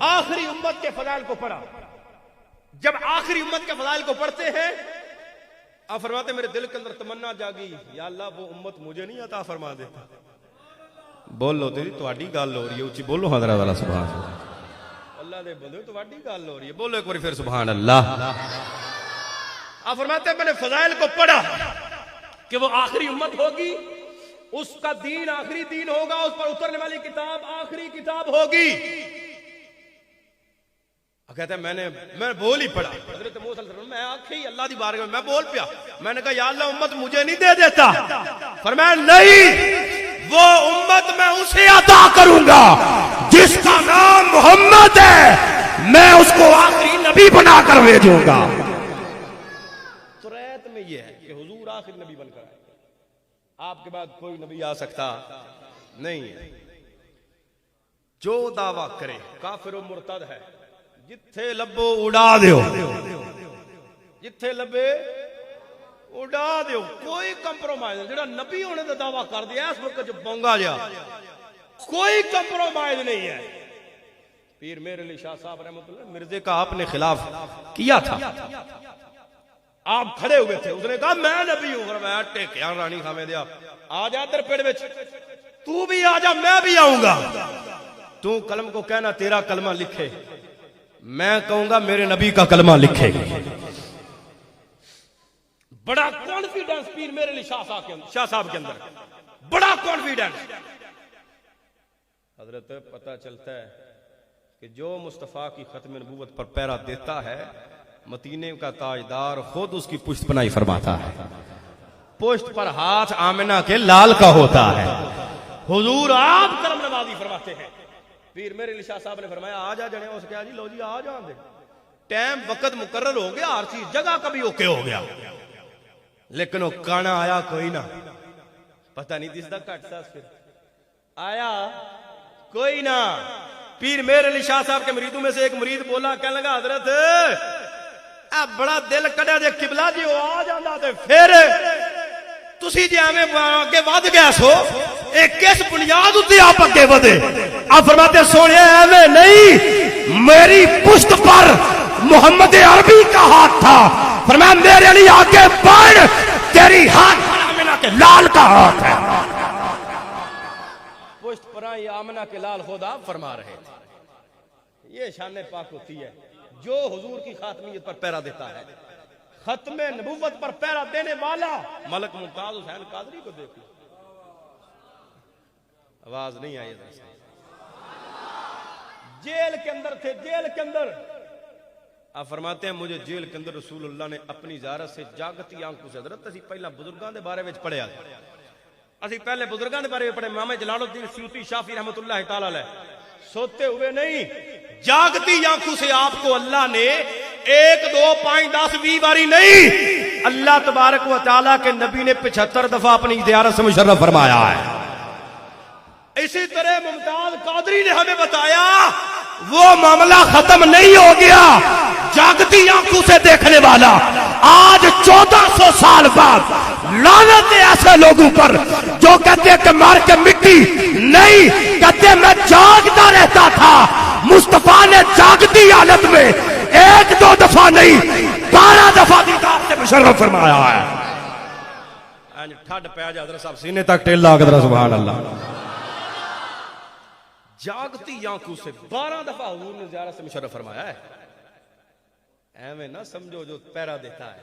آخری امت کے فضائل کو پڑھا، جب آخری امت کے فضائل کو پڑھتے ہیں آپ فرماتے ہیں میرے دل کے اندر تمنا جاگی، یا اللہ وہ امت مجھے نہیں عطا فرما دیتا۔ بولو تیری تواڈی گل ہو رہی ہے، اونچی بولو حضرت والا سبحان اللہ، اللہ دے بندے تواڈی گل ہو رہی ہے، بولو ایک بار پھر سبحان اللہ۔ آپ فرماتے ہیں میں نے فضائل کو پڑھا کہ وہ آخری امت ہوگی، اس کا دین آخری دین ہوگا، اس پر اترنے والی کتاب آخری کتاب ہوگی۔ کہتے ہیں میں بول ہی پڑا، حضرت موسیٰ علیہ السلام میں آخری اللہ دی بارگاہ میں بول پیا، میں نے کہا یا اللہ امت مجھے نہیں دے دیتا، فرمایا نہیں، وہ امت میں اسے عطا کروں گا جس کا نام محمد ہے، میں اس کو آخری نبی بنا کر بھیجوں گا۔ تو ریت میں یہ ہے کہ حضور آخری نبی بن کر آئے، آپ کے بعد کوئی نبی آ سکتا نہیں ہے۔ جو دعویٰ کرے کافر و مرتد ہے، جتھے لبو اڑا دیو، جتھے لبے اڑا دیو کوئی کمپرومائز نہیں. جڑا نبی ہونے دا دعویٰ کر دیا اس وقت جو بونگا جا کوئی کمپرومائز نہیں ہے. پیر میرے علی شاہ صاحب رحمۃ اللہ مرزے کا آپ نے خلاف کیا تھا, آپ کھڑے ہوئے تھے, اس نے کہا میں نبی ہوں. فرمایا ٹیکیاں رانی خامے دیا آ جا در پیڑ وچ, تو بھی آ جا میں بھی آؤں گا. تو کلم کو کہنا تیرا کلمہ لکھے, میں کہوں گا میرے نبی کا کلمہ لکھے. بڑا کانفیڈنس پیر میرے علی شاہ صاحب کے اندر, بڑا کانفیڈنس. حضرت پتہ چلتا ہے کہ جو مصطفیٰ کی ختم نبوت پر پیرا دیتا ہے مدینے کا تاجدار خود اس کی پشت پناہی فرماتا ہے. پشت پر ہاتھ آمنہ کے لال کا ہوتا ہے. حضور آپ کرم نوازی فرماتے ہیں. پیر میرے علی شاہ صاحب نے فرمایا آ جا جنے, اس کہا جی لو جی آ جان دے, ٹائم وقت مقرر ہو گیا, ہر چیز جگہ کبھی اوکے ہو گیا, لیکن وہ کانا آیا کوئی نہ. پتہ نہیں دس دا کٹ سا پھر آیا کوئی نہ. پیر میرے علی شاہ صاحب کے مریدوں میں سے ایک مرید بولا, کہنے لگا حضرت بڑا دل کڑیا جے قبلہ جی وہ آ جاندہ تے پھر تسی جی ہمیں آگے ود گیا سو, ایک کس بنیاد ہوتی آپ آگے ودے. آپ فرماتے سونے ہمیں نہیں, میری پشت پر محمد عربی کا ہاتھ تھا. فرمایا میرے علی آگے بڑھ, تیری ہاتھ آمنہ کے لال کا ہاتھ ہے. پشت پر آئی آمنہ کے لال خود آپ فرما رہے تھے. یہ شان پاک ہوتی ہے جو حضور کی خاتمیت پر پیرا دیتا ہے. ختم نبوت پر پیرا دینے والا ملک ممتاز حسین قادری کو دیکھو. آواز نہیں آئی ادھر سے. جیل کے اندر تھے, جیل کے اندر. آپ فرماتے ہیں مجھے جیل کے اندر رسول اللہ نے اپنی زیارت سے جاگتی آنکھوں سے, حضرت اسی پہلا بزرگاں دے بارے وچ پڑھیا, اسی پہلے بزرگاں دے بارے پڑھے. امام جلال الدین سیوطی شافعی رحمۃ اللہ تعالی علیہ, سوتے ہوئے نہیں, جاگتی آنکھوں سے آپ کو اللہ نے 1 2 5 10 20 باری نہیں, اللہ تبارک و تعالیٰ کے نبی نے 75 دفعہ اپنی زیارت سے مشرف فرمایا ہے. اسی طرح ممتاز قادری نے ہمیں بتایا وہ معاملہ ختم نہیں ہو گیا. جاگتی آنکھوں سے دیکھنے والا آج 1400 سال بعد لعنت ایسے لوگوں پر جو کہتے ہیں کہ مار کے مٹی نہیں, کہتے میں جاگتا رہتا تھا. مصطفیٰ نے جاگتی حالت میں 1 2 دفعہ نہیں 12 دفعہ دیدار سے مشرف فرمایا ہے. ٹھڈ پہ آجا حضرت صاحب سینے تک ٹیل لا کے ذرا سبحان اللہ. جاگتی آنکھوں سے 12 دفعہ حضور نے زیارت سے مشرف فرمایا ہے. ایویں نہ سمجھو جو پیرا دیتا ہے,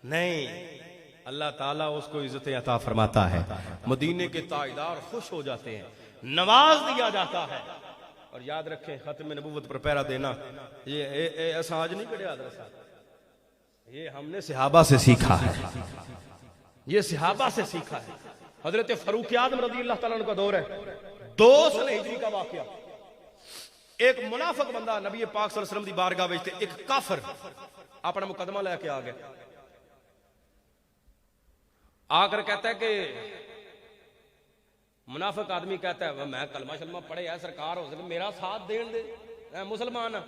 نہیں, اللہ تعالیٰ اس کو عزت عطا فرماتا ہے. مدینے کے تاجدار خوش ہو جاتے ہیں, نواز دیا جاتا ہے. اور یاد رکھیں ختم نبوت پر پیرا دینا یہ ایسا آج نہیں کڑیا حضرت صاحب, یہ ہم نے صحابہ سے سیکھا ہے, یہ صحابہ سے سیکھا ہے. حضرت فاروق اعظم رضی اللہ تعالیٰ عنہ کا دور ہے, 2 سن ہجری کا واقعہ. ایک منافق بندہ نبی پاک صلی اللہ علیہ وسلم دی بارگاہ وچ تے ایک کافر اپنا مقدمہ لے کے آ گیا. آ کر کہتا ہے کہ منافق آدمی کہتا ہے میں کلمہ شلمہ پڑھے ہے, سرکار ہو سکے میرا ساتھ دین دے, میں مسلمان ہوں.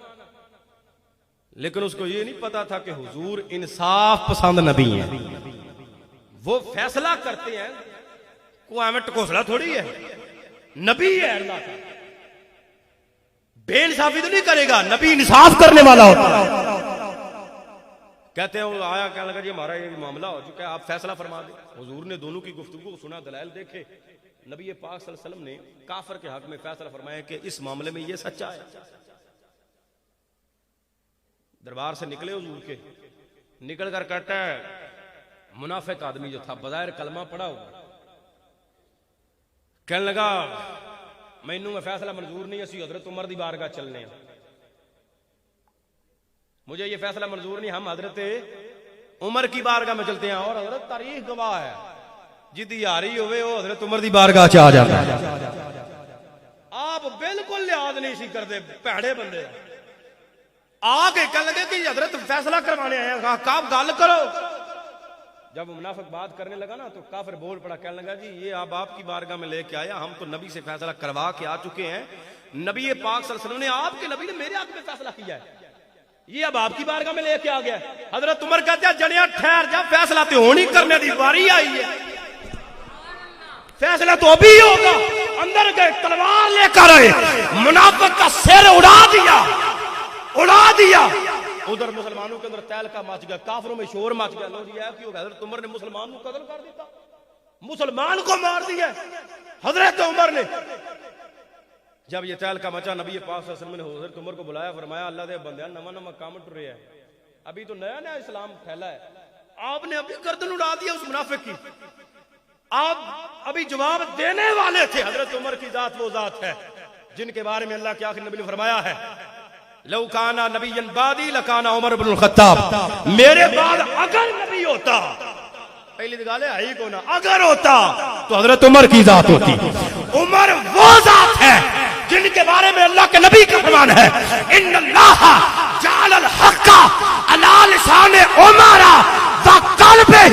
لیکن اس کو یہ نہیں پتا تھا کہ حضور انصاف پسند نبی ہیں, وہ فیصلہ کرتے ہیں, کوئی ہمیں ٹکوسلا تھوڑی ہے, نبی ہے اللہ کا, بے انصافی تو نہیں کرے گا, نبی انصاف کرنے والا ہوتا ہے. کہتے ہیں وہ آیا, کہنے لگا جی ہمارا یہ معاملہ ہو چکا ہے, آپ فیصلہ فرما دیں. حضور نے دونوں کی گفتگو کو سنا, دلائل دیکھے. نبی پاک صلی اللہ علیہ وسلم نے کافر کے حق میں فیصلہ فرمایا کہ اس معاملے میں یہ سچا ہے. دربار سے نکلے حضور کے, نکل کر کہتا ہے منافق آدمی جو تھا بظاہر کلمہ پڑھا ہوا, کہنے لگا مینوں میں فیصلہ منظور نہیں, اسی حضرت عمر دی بارگاہ چلنے ہیں, مجھے یہ فیصلہ منظور نہیں, ہم حضرت عمر کی بارگاہ میں چلتے ہیں. اور حضرت تاریخ گواہ ہے جدی یاری ہوئے وہ حضرت عمر دی بارگاہ چ آ جاتا ہے. آپ بالکل لحاظ نہیں سی کرتے, پیڑے بندے آ کے کہنے لگے کہ حضرت فیصلہ کروانے آئے ہیں, آپ گل کرو. جب منافق بات کرنے لگا نا تو کافر بول پڑا, کہنے لگا جی یہ آپ کی بارگاہ میں لے کے آیا, ہم تو نبی سے فیصلہ کروا کے آ چکے ہیں. نبی پاک صلی اللہ علیہ وسلم نے, آپ کے نبی نے میرے حق میں فیصلہ کیا ہے. یہ اب آپ کی بارگاہ میں لے کے آ گیا. حضرت عمر کہتے ہیں جنیا ٹھہر جا, فیصلہ تو ہونی کرنے دی باری آئی ہے, فیصلہ تو ابھی ہوگا. اندر گئے تلوار لے کر آئے, منافق کا سر اڑا دیا, اڑا دیا. ادھر مسلمانوں کے اندر تہلکہ مچ گیا, کافروں میں شور مچ گیا. لو جی یہ کیوں, حضرت عمر نے مسلمان کو قتل کر دیتا, مسلمان کو مار دیا حضرت عمر نے. جب یہ تہلکہ مچا, نبی پاک صلی اللہ علیہ وسلم نے حضرت عمر کو بلایا, فرمایا اللہ دے بندے نواں نواں کام ٹرے ہے, ابھی تو نیا نیا اسلام پھیلا ہے, آپ نے ابھی گردن اڑا دیا اس منافق کی. آپ ابھی جواب دینے والے تھے. حضرت عمر کی ذات وہ ذات ہے جن کے بارے میں اللہ کے آخر نبی نے فرمایا ہے لو کانا نبی بعدی لکانا عمر بن الخطاب, میرے بعد اگر نبی ہوتا, پہلی گال ہے کو نا, اگر ہوتا تو حضرت عمر کی ذات ہوتی. عمر وہ ذات ہے جن کے بارے میں اللہ کے نبی کا فرمان ہے ان اللہ جعل الحق علی لسان عمر وقلبہ.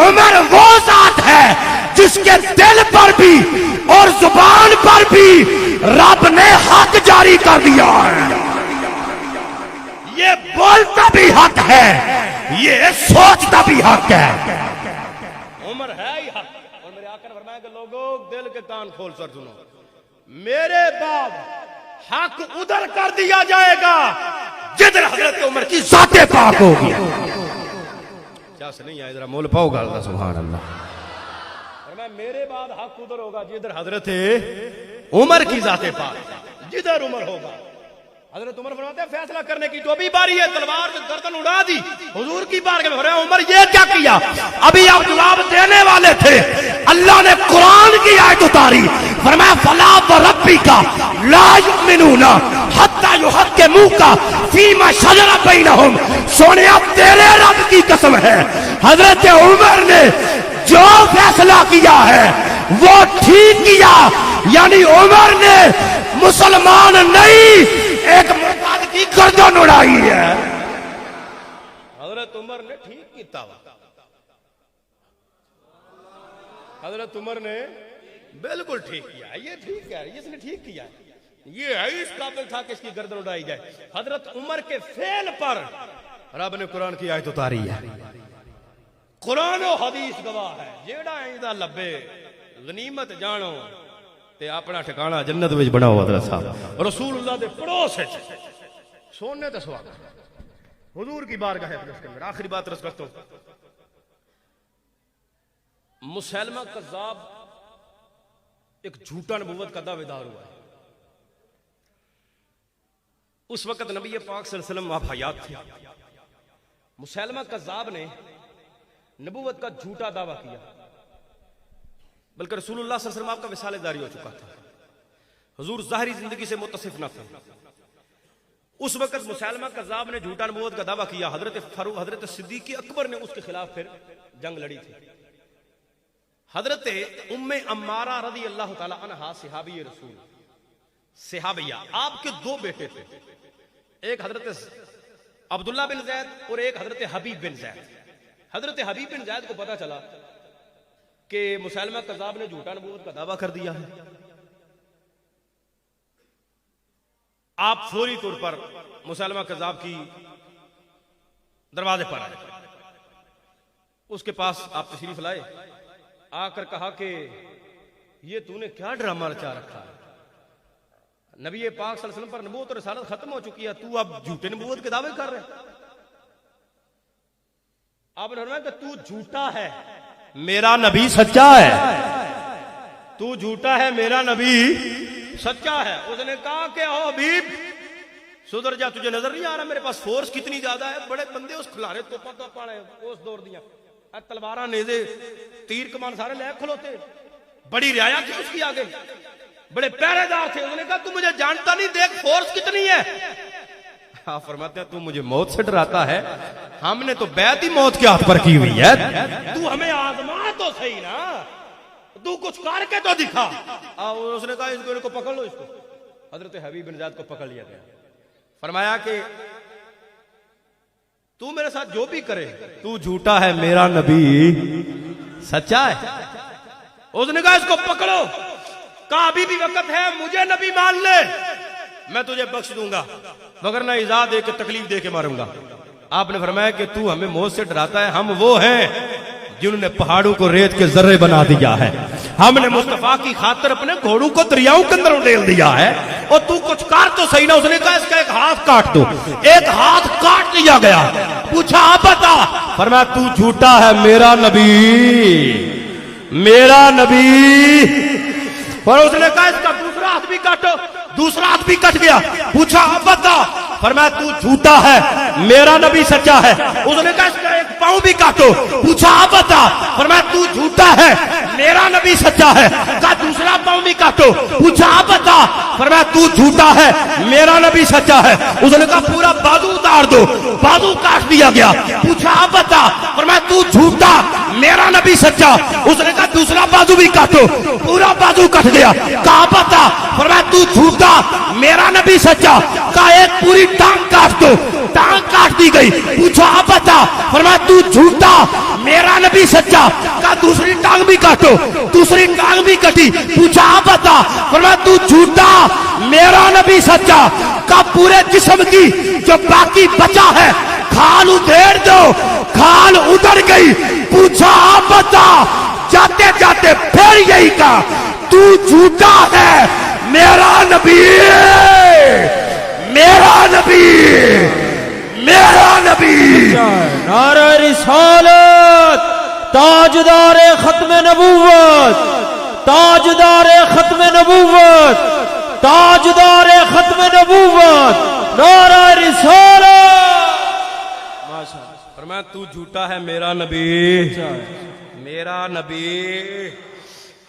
عمر وہ ذات ہے جس کے دل پر بھی اور زبان پر بھی رب نے حق جاری کر دیا ہے. یہ بولتا بھی حق ہے, یہ سوچتا بھی حق ہے. عمر ہے ہی حق. اور میرے آقا نے فرمایا کہ لوگوں دل کے کان کھول کر سنو, میرے بعد حق ادھر کر دیا جائے گا جدھر حضرت عمر کی ذات پاک ہوگی. کیا سے نہیں آئے, ذرا مول پاؤ گا اللہ سبحان اللہ. فرمایا میرے بعد حق ادھر ہوگا جدھر حضرت عمر کی ذات پاک, جدھر عمر ہوگا. حضرت عمر فرماتے ہیں فیصلہ کرنے کی تو ابھی باری ہے, تلوار سے گردن اڑا دی حضور کی بارگاہ میں. فرمایا عمر یہ کیا کیا, ابھی آپ جواب دینے والے تھے. اللہ نے قرآن کی آیت اتاری, فرمایا فلا وربک لا یؤمنون حتی یحکموک فیما شجر بینہم. سونیا تیرے رب کی قسم ہے, حضرت عمر نے جو فیصلہ کیا ہے وہ ٹھیک کیا. یعنی عمر نے مسلمان نہیں ایک مرتد کی گردن اڑائی ہے. حضرت عمر نے ٹھیک کیتا, حضرت عمر نے بالکل ٹھیک کیا. یہ ٹھیک ہے, اس نے ٹھیک کیا, یہ ہے اس قابل تھا کہ اس کی گردن اڑائی جائے. حضرت عمر کے فعل پر رب نے قرآن کی آیت اتاری ہے. قرآن و حدیث گواہ ہے, جیڑا ایندا لبے غنیمت جانو تے اپنا ٹھکانہ جنت وچ بناؤ. حضرت صاحب رسول اللہ دے پڑوس وچ سونے تے سوا حضور کی بارگاہ ہے. آخری بات رس کرتا ہوں, مسلمہ کذاب ایک جھوٹا نبوت کا دعوے دار ہوا ہے. اس وقت نبی پاک صلی اللہ علیہ وسلم آپ حیات تھے. مسلمہ کذاب نے نبوت کا جھوٹا دعویٰ کیا, بلکہ رسول اللہ صلی اللہ علیہ وسلم آپ کا وصال جاری ہو چکا تھا. حضور ظاہری زندگی سے متصف نہ تھے. اس وقت مسلمہ کذاب نے جھوٹا نبوت کا دعویٰ کیا. حضرت صدیق اکبر نے اس کے خلاف پھر جنگ لڑی تھی. حضرت ام عمارہ رضی اللہ تعالی عنہا صحابی رسول, صحابیہ, آپ کے دو بیٹے تھے, ایک حضرت عبداللہ بن زید اور ایک حضرت حبیب بن زید. حضرت حبیب بن زید کو پتا چلا کہ مسلمہ کذاب نے جھوٹا نبوت کا دعویٰ کر دیا ہے. آپ فوری طور پر مسلمہ کذاب کی دروازے پر آئے, اس کے پاس آپ تشریف لائے. آ کر کہا کہ یہ تو نے کیا ڈرامہ رچا رکھا ہے, نبی پاک صلی اللہ علیہ وسلم پر نبوت اور رسالت ختم ہو چکی ہے, تو اب جھوٹے نبوت کے دعوے کر رہے. آپ نے فرمایا کہ تو جھوٹا ہے, میرا نبی سچا ہے. تو جھوٹا ہے, میرا نبی سچا ہے. اس نے کہا کہ او حبیب سدھر جا, تجھے نظر نہیں آ رہا میرے پاس فورس کتنی زیادہ ہے, بڑے بندے اس کھلارے توپا توپا رہے اس دور دیا, تلواراں نیزے تیر کمان سارے لے کھلوتے, بڑی رعایا تھی اس کی آگے, بڑے پہرے دار تھے. اس نے کہا تو مجھے جانتا نہیں, دیکھ فورس کتنی ہے. آپ فرماتے ہیں تو مجھے موت سے ڈراتا ہے, ہم نے تو بیعت ہی موت کے ہاتھ پر کی ہوئی ہے, تو ہمیں آزما تو صحیح نا, تو کچھ کر کے تو دکھا. اس نے کہا اس کو پکڑ لو, اس کو. حضرت حبیب بن زید کو پکڑ لیا گیا. فرمایا کہ تو میرے ساتھ جو بھی کرے تو جھوٹا ہے, میرا نبی سچا ہے. اس نے کہا اس کو پکڑو. کہا ابھی بھی وقت ہے, مجھے نبی مان لے, میں تجھے بخش دوں گا، وگرنہ ایذا دے کے تکلیف دے کے ماروں گا۔ آپ نے فرمایا کہ تو ہمیں موت سے ڈراتا ہے، ہم وہ ہیں جنہوں نے پہاڑوں کو ریت کے ذرے بنا دیا ہے، ہم نے مصطفیٰ کی خاطر اپنے گھوڑوں کو دریاؤں کے اندر ڈال دیا ہے، اور تو کچھ کار تو صحیح نہ۔ اس نے کہا اس کا ایک ہاتھ کاٹ دو، ایک ہاتھ کاٹ دیا گیا۔ پوچھا آپ بتا، فرمایا تو جھوٹا ہے، میرا نبی، میرا نبی۔ اور اس نے کہا اس کا دوسرا ہاتھ بھی کاٹو، دوسرا ہاتھ بھی کٹ گیا۔ پوچھا آپ بتا، فرمایا تو جھوٹا ہے، میرا نبی سچا ہے۔ اس نے کہا اس کا ایک پاؤں بھی کاٹو۔ پوچھا آپ بتا، فرمایا تو جھوٹا ہے، میرا نبی سچا ہے۔ کہا دوسرا پاؤں بھی کاٹو۔ پوچھا آپ بتا، فرمایا تو جھوٹا ہے، میرا نبی سچا ہے۔ اس نے کہا پورا بازو اتار دو، بازو کاٹ دیا گیا۔ پوچھا آپ بتا، فرمایا تو جھوٹا، میرا نبی سچا۔ اس نے کہا دوسرا بازو بھی کاٹو، پورا بازو کٹ گیا۔ کہا بتا، فرمایا تو جھوٹا، میرا نبی سچا۔ کہا ایک پوری ٹانگ کاٹ دو، ٹانگ کاٹ دی گئی۔ پوچھا آپ بتا، فرمایا تو جھوٹا، میرا نبی سچا۔ کہا دوسری ٹانگ بھی کاٹو، دوسری ٹانگ بھی کٹی۔ پوچھا آپ بتا، فرمایا تو جھوٹا، میرا نبی سچا۔ کہا پورے جسم کی جو باقی بچا ہے کھال ادھیڑ دو، کھال ادھڑ گئی۔ پوچھا آپ بتا، جاتے جاتے پھر یہی کہا تو جھوٹا ہے، میرا نبی، میرا نبی، میرا نبی۔ نعرہ رسالت، تاجدار ختم نبوت، تاجدار ختم نبوت، تاجدار ختم نبوت، نعرہ رسالت۔ فرمایا تو جھوٹا ہے، میرا نبی، میرا نبی۔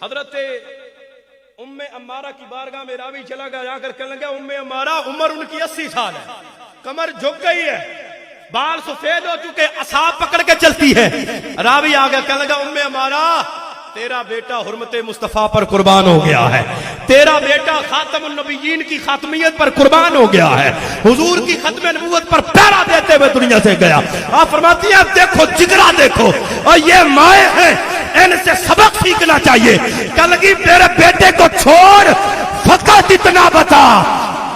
حضرت ام عمارہ کی بارگاہ میں راوی چلا گیا، جا کر کہنے لگا ام عمارہ، عمر ان کی 80 سال ہے، کمر جھک گئی ہے، بال سفید ہو چکے، عصا پکڑ کے چلتی ہے۔ راوی آ گیا، کہنے لگا ام عمارہ تیرا بیٹا حرمت مصطفیٰ پر قربان ہو گیا ہے، تیرا بیٹا خاتم النبیین کی خاتمیت پر قربان ہو گیا ہے، حضور کی ختم نبوت پر پہرا دیتے ہوئے دنیا سے گیا۔ آپ فرماتی ہیں دیکھو جگرا دیکھو، اور یہ مائیں ہیں، ان سے سبق سیکھنا چاہیے۔ کہنے لگی میرے بیٹے کو چھوڑ، فقط اتنا بتا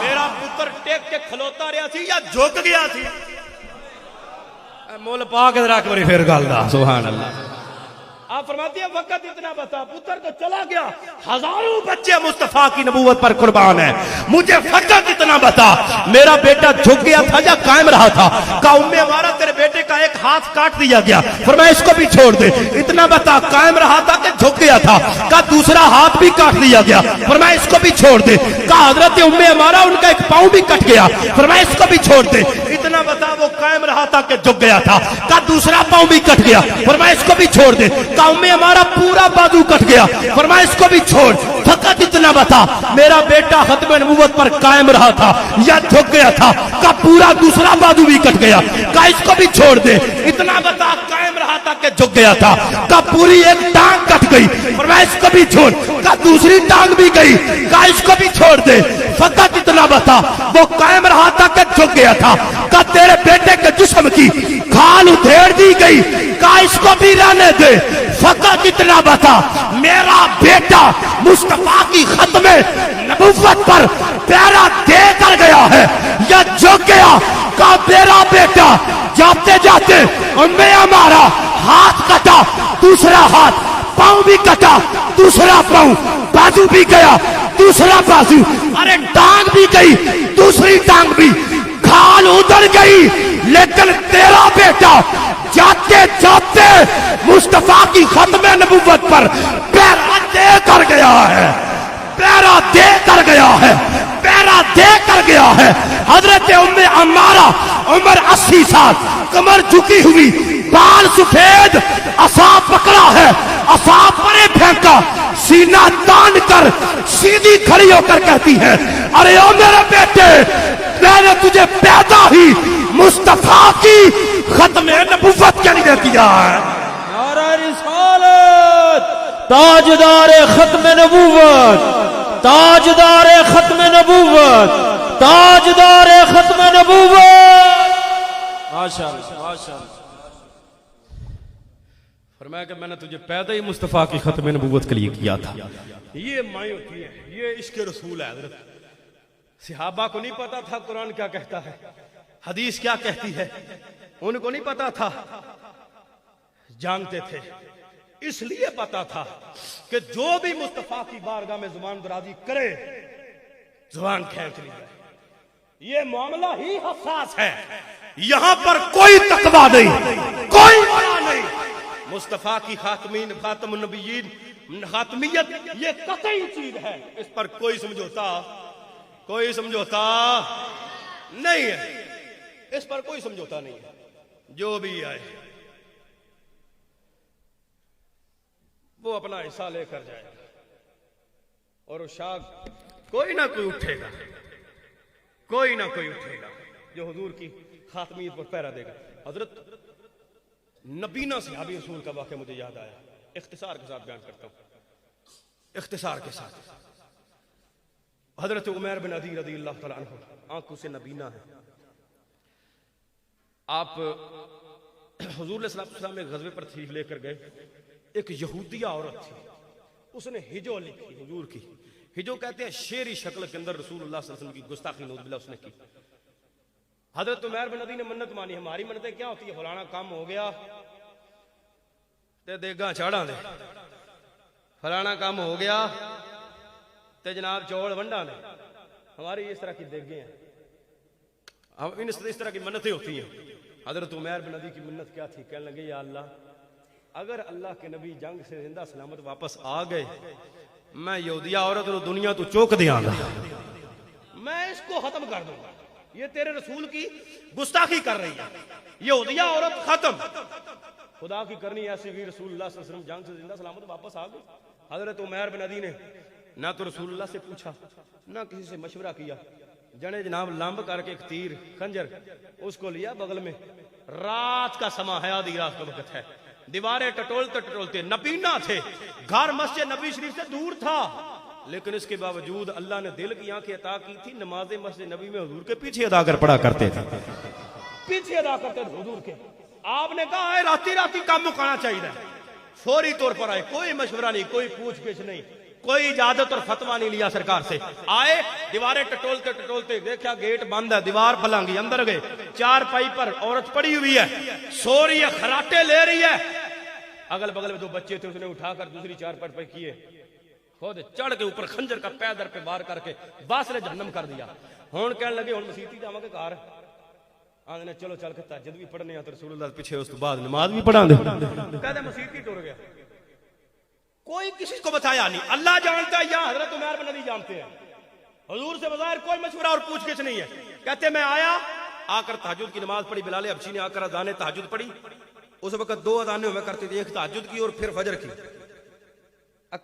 میرا پتر ٹیک کے کھلوتا رہا تھی یا جھک گیا تھی؟ مول پاک رکھ بری پھر گل دا، سبحان اللہ۔ آپ فرماتی ہیں وقت اتنا بتا، پتر تو چلا گیا، ہزاروں بچے مصطفیٰ کی نبوت پر قربان ہیں، مجھے فقط اتنا بتا میرا بیٹا جھک گیا تھا یا قائم رہا تھا؟ کہا ام عمارہ تیرے بیٹے کا ایک ہاتھ کاٹ دیا گیا، فرمایا اس کو بھی چھوڑ دے، اتنا بتا قائم رہا تھا کہ جھک گیا تھا؟ کہا دوسرا ہاتھ بھی کاٹ دیا گیا، فرمایا اس کو بھی چھوڑ دے۔ کہا حضرت ام عمارہ ان کا ایک پاؤں بھی کٹ گیا، فرمایا اس کو بھی چھوڑ دے، اتنا بتا وہ قائم رہا تھا کہ جھک گیا تھا۔ کہا دوسرا پاؤں بھی کٹ گیا، فرمایا اس کو بھی چھوڑ دے۔ میں ہمارا پورا بازو کٹ گیا، فرمایا اس کو بھی چھوڑ، فقط اتنا بتا میرا بیٹا ختم نبوت پر قائم رہا تھا یا جھک گیا تھا؟ کا پورا دوسرا بازو بھی کٹ گیا، کا اس کو بھی چھوڑ دے، اتنا بتا قائم رہا تھا کہ جھک گیا تھا؟ کا پوری ایک ٹانگ کٹ گئی، فرمایا اس کو بھی چھوڑ، کا دوسری ٹانگ بھی گئی، کا اس کو بھی چھوڑ دے، فقط اتنا بتا وہ قائم رہا تھا کہ جھک گیا تھا؟ کا تیرے بیٹے کے جسم کی کھال ادھیڑ دی گئی، کا اس کو بھی رہنے دے، فقط اتنا بتا میرا بیٹا مصطفیٰ کی ختم نبوت پر پیرا دے کر گیا ہے یا جھک گیا؟ کا میرا بیٹا جاتے جاتے میں ہمارا ہاتھ کٹا، دوسرا ہاتھ، پاؤں بھی کٹا، دوسرا پاؤں، بازو بھی گیا، دوسرا بازو، ارے ٹانگ بھی گئی، دوسری ٹانگ بھی، کھال ادھر گئی، لیکن تیرا بیٹا جاتے جاتے مصطفیٰ کی ختم نبوت پر پیرا دے کر گیا ہے، پیرا دے کر گیا ہے، پیرا دے کر گیا ہے۔ حضرت ام عمارہ عمر 80 سال، کمر جھکی ہوئی، بال سفید، عصا پکڑا ہے، عصا پرے پھینکا، سینہ تان کر سیدھی کھڑی ہو کر کہتی ہے ارے او میرے بیٹے، میں نے تجھے پیدا ہی مصطفیٰ کی ختم نبوت کے لیے کیا ہے۔ نعرہ رسالت، تاجدار ختم نبوت، تاجدار ختم نبوت، تاجدار ختم نبوت۔ ماشاءاللہ ماشاءاللہ۔ فرمایا کہ میں نے تجھے پیدا ہی مصطفیٰ کی ختم نبوت کے لیے کیا تھا۔ یہ مائیں ہوتی ہیں، یہ عشق رسول ہے حضرت صحابہ کو نہیں پتا تھا قرآن کیا کہتا ہے، حدیث کیا کہتی ہے، ان کو نہیں پتا تھا، جانتے تھے، اس لیے پتا تھا کہ جو بھی مصطفیٰ کی بارگاہ میں زبان درازی کرے زبان کھینچ لی جائے۔ یہ معاملہ ہی حساس ہے، یہاں پر کوئی تقویٰ نہیں، کوئی ورع نہیں۔ مصطفیٰ کی خاتم النبیین خاتمیت یہ قطعی چیز ہے، اس پر کوئی سمجھوتا نہیں ہے، اس پر کوئی سمجھوتا نہیں ہے۔ جو بھی آئے وہ اپنا حصہ لے کر جائے گا، اور اس شاخ کوئی نہ کوئی اٹھے گا، کوئی نہ کوئی اٹھے گا جو حضور کی خاتمیت پر پہرا دے گا۔ حضرت نبینا صحابی رسول کا واقعہ مجھے یاد آیا، اختصار کے ساتھ بیان کرتا ہوں، اختصار کے ساتھ۔ حضرت عمیر بن عدی رضی اللہ تعالیٰ عنہ آنکھوں سے نبینا ہے، آپ حضور علیہ السلام ایک غزوے پر تشریف لے کر گئے، ایک یہودیہ عورت تھی، اس نے ہجو لکھی حضور کی۔ ہجو کہتے ہیں شیری شکل کے اندر رسول اللہ صلی اللہ علیہ وسلم کی گستاخی نعوذ باللہ اس نے کی۔ حضرت عمیر بن عدی نے منت مانی، ہماری منتیں کیا ہوتی ہے، فلانا کام ہو گیا تے دیگاں چاڑاں دے، فلانا کام ہو گیا تے جناب چوڑ ونڈا دے، ہماری اس طرح کی دیگیں ہیں، ہم اس طرح کی منتیں ہوتی ہیں۔ حضرت عمیر بن عدی کی منت کیا تھی، کہنے لگے یا اللہ اگر اللہ کے نبی جنگ سے زندہ سلامت واپس آ گئے، میں یہودیہ عورت اور دنیا تو چوک دیاں گا، میں اس کو ختم کر دوں گا، یہ تیرے رسول کی گستاخی کر رہی ہے، یہودیہ عورت ختم، خدا کی کرنی ایسی بھی رسول اللہ صلی اللہ علیہ وسلم جنگ سے زندہ سلامت واپس آ گئے۔ حضرت عمیر بن عدی نے نہ تو رسول اللہ سے پوچھا نہ کسی سے مشورہ کیا، جنے جناب لمب کر کے ایک تیر خنجر اس کو لیا بغل میں، رات کا سما ہے، آدھی رات کا وقت ہے، دیواریں ٹٹولتے ٹٹولتے، نبینا تھے، گھر مسجد نبی شریف سے دور تھا، لیکن اس کے باوجود اللہ نے دل کی آنکھیں عطا کی تھی، نماز مسجد نبی میں حضور کے پیچھے ادا کر پڑا کرتے تھے، پیچھے ادا کرتے تھے حضور کے۔ آپ نے کہا ہے راتی کام مکانا چاہیے، فوری طور پر آئے، کوئی مشورہ نہیں، کوئی پوچھ گچھ نہیں، کوئی اجازت اور فتویٰ نہیں لیا سرکار سے، آئے دیواریں ٹٹولتے ٹٹولتے دیکھا گیٹ بند ہے، دیوار پلنگی، اندر گئے، چار پائی پر عورت پڑی ہوئی ہے، سو رہی ہے، خراٹے لے رہی ہے، اگل بغل میں دو بچے تھے، اس نے اٹھا کر دوسری چار پائی پر کیے، خود چڑھ کے اوپر خنجر کا پیدر پہ وار کر کے باصل جہنم کر دیا۔ ہون کہنے لگے ہن مسیتی جاواں کے گھر، آندے نے چلو چل کے تہجد بھی پڑھنے ہیں تو رسول اللہ پیچھے اس تو بعد نماز بھی پڑھا دے، کہتے مسیتی ٹر گیا، کوئی کسی کو بتایا نہیں، اللہ جانتا ہے، یا حضرت عمیر بن عدی جانتے ہیں، حضور سے بظاہر کوئی مشورہ اور پوچھ گچھ نہیں ہے۔ کہتے میں آیا، آ کر تہجد کی نماز پڑھی، بلال حبشی نے آ کر اذان تہجد پڑھی، اس وقت دو اذانیں ہوا کرتی تھی، ایک تہجد کی اور پھر فجر کی۔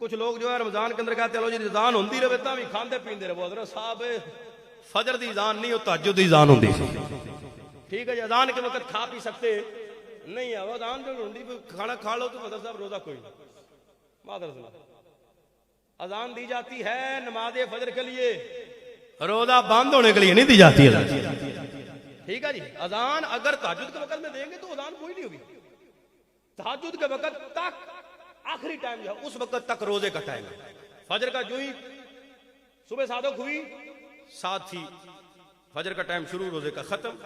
کچھ لوگ جو ہے رمضان کے اندر کہتے ہیں لو جی اذان ہوندی رہے تاں بھی کھاندے پیندے رہو، حضرت صاحب فجر دی اذان نہیں، وہ تہجد دی اذان ہوندی، ٹھیک ہے جی، اذان کے وقت کھا پی سکتے نہیں ہے، وہ اذان جو ہوندی کھانا کھا لو تو حضرت صاحب روزہ کوئی نہیں، اذان دی جاتی ہے نماز فجر کے لیے، روزہ بند ہونے کے لیے نہیں دی جاتی ہے، ٹھیک ہے جی۔ اذان اگر تہجد کے وقت میں دیں گے تو اذان کوئی نہیں ہوگی، تہجد کے وقت تک آخری ٹائم جو ہے اس وقت تک روزے کا ٹائم ہے، فجر کا جو ہی صبح صادق ہوئی ساتھ ہی فجر کا ٹائم شروع، روزے کا ختم۔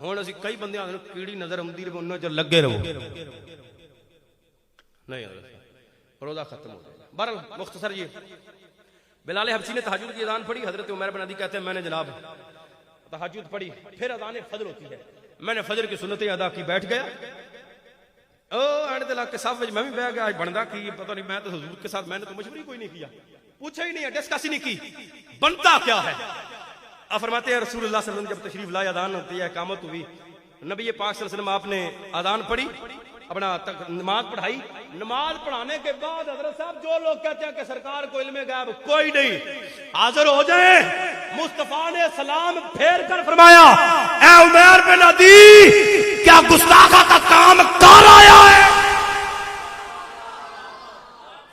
ہوں اسی کئی بندے آدھے کیڑی نظر آمدی رہے انہوں چ لگے رہو، نہیں روزہ ختم ہو جائے۔ بہرحال مختصر یہ بلال حبشی نے تہجد کی اذان پڑھی، حضرت عمیر بن عدی کہتے ہیں میں نے جناب تہجد پڑھی، پھر اذان فجر ہوتی ہے، میں نے فجر کی سنتیں ادا کی، بیٹھ گیا، دل کے صاف میں بھی بیٹھ گیا، بنتا کی پتہ نہیں، میں تو حضور کے ساتھ میں نے تو مشورہ کوئی نہیں کیا، پوچھا ہی نہیں ہے، ڈسکس ہی نہیں کی، بنتا کیا ہے۔ آپ فرماتے ہیں رسول اللہ صلی اللہ علیہ وسلم جب تشریف لائے، اذان ہوتی ہے، اقامت ہوئی، نبی پاک صلی اللہ علیہ وسلم آپ نے اذان پڑھی، اپنا نماز پڑھائی، نماز پڑھانے کے بعد حضرت صاحب جو لوگ کہتے ہیں کہ سرکار کو علم غیب کوئی نہیں، حاضر ہو جائیں، مصطفیٰ نے سلام پھیر کر فرمایا اے عمیر بن عدی کیا گستاخا کا کام کر آیا ہے؟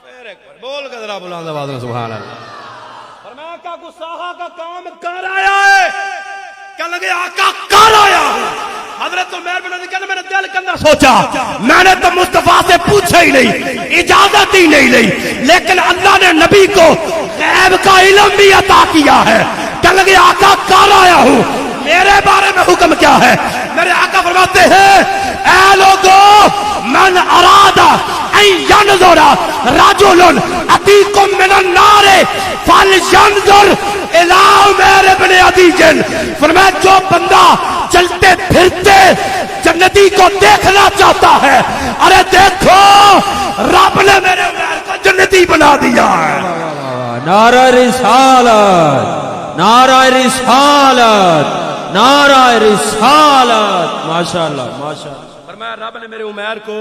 پھر ایک بار بول کے ذرا بلند آواز میں سبحان اللہ، فرمایا کیا گستاخا کا کام کر آیا ہے؟ کہنے لگے آقا کر آیا ہوں۔ حضرت عمیر بن عدی کہنے میں نے دل کے اندر سوچا میں نے تو مصطفیٰ سے پوچھا ہی نہیں، اجازت ہی نہیں لی، لیکن اللہ نے نبی کو غیب کا علم بھی عطا کیا ہے، کہنے لگے آقا کار آیا ہوں، میرے بارے میں حکم کیا ہے؟ میرے آقا فرماتے ہیں اے لوگو من ارادہ ان ینظر رجل اتیکم من النار فلینظر الی عمیر بن عدی، فرمایا جو بندہ چلتے پھرتے جنتی کو دیکھنا چاہتا ہے، ارے دیکھو رب نے میرے عمیر کو جنتی بنا دیا ہے۔ نعرہ رسالت، نعرہ رسالت، نعرہ رسالت، ماشاءاللہ ماشاءاللہ۔ فرمایا رب نے میرے عمیر کو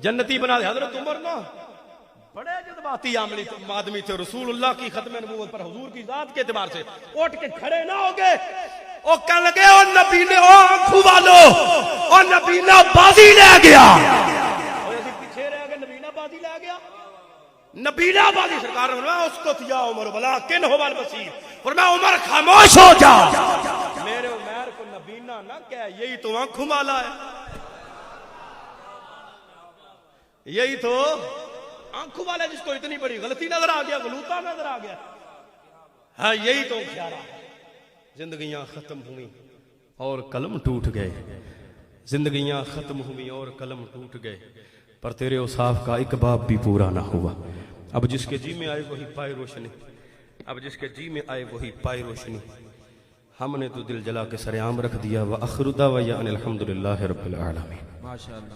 جنتی بنا دیا۔ حضرت عمر نا بڑے جذباتی آدمی تھے، رسول اللہ کی ختم نبوت پر حضور کی ذات کے اعتبار سے اٹھ کے کھڑے نہ ہو گئے، او کہنے لگے او نبی نے او آنکھوں والو او نبی نے بازی لے گیا، پیچھے رہ گئے، نبی نے بازی لے گیا، نبی نے بازی۔ سرکار نے فرمایا اس کو تھیا عمر بلا کن ہو البصیر، فرمایا عمر خاموش ہو جا، میرے عمر کو نبینا نہ کہہ، یہی تو آنکھوں والا ہے، یہی تو آنکھوں والا جس کو اتنی بڑی غلطی نظر آ گیا، غلوطہ نظر آ گیا، ہاں یہی تو خیارہ ہے۔ زندگیاں ختم ہوئیں اور قلم ٹوٹ گئے، زندگیاں ختم ہوئیں اور قلم ٹوٹ گئے، پر تیرے اوصاف کا ایک باب بھی پورا نہ ہوا۔ اب جس کے جی میں آئے وہی پائے روشنی، اب جس کے جی میں آئے وہی پائے روشنی، ہم نے تو دل جلا کے سر عام رکھ دیا۔ وآخر دعوانا ان الحمدللہ رب العالمین۔ ماشاءاللہ۔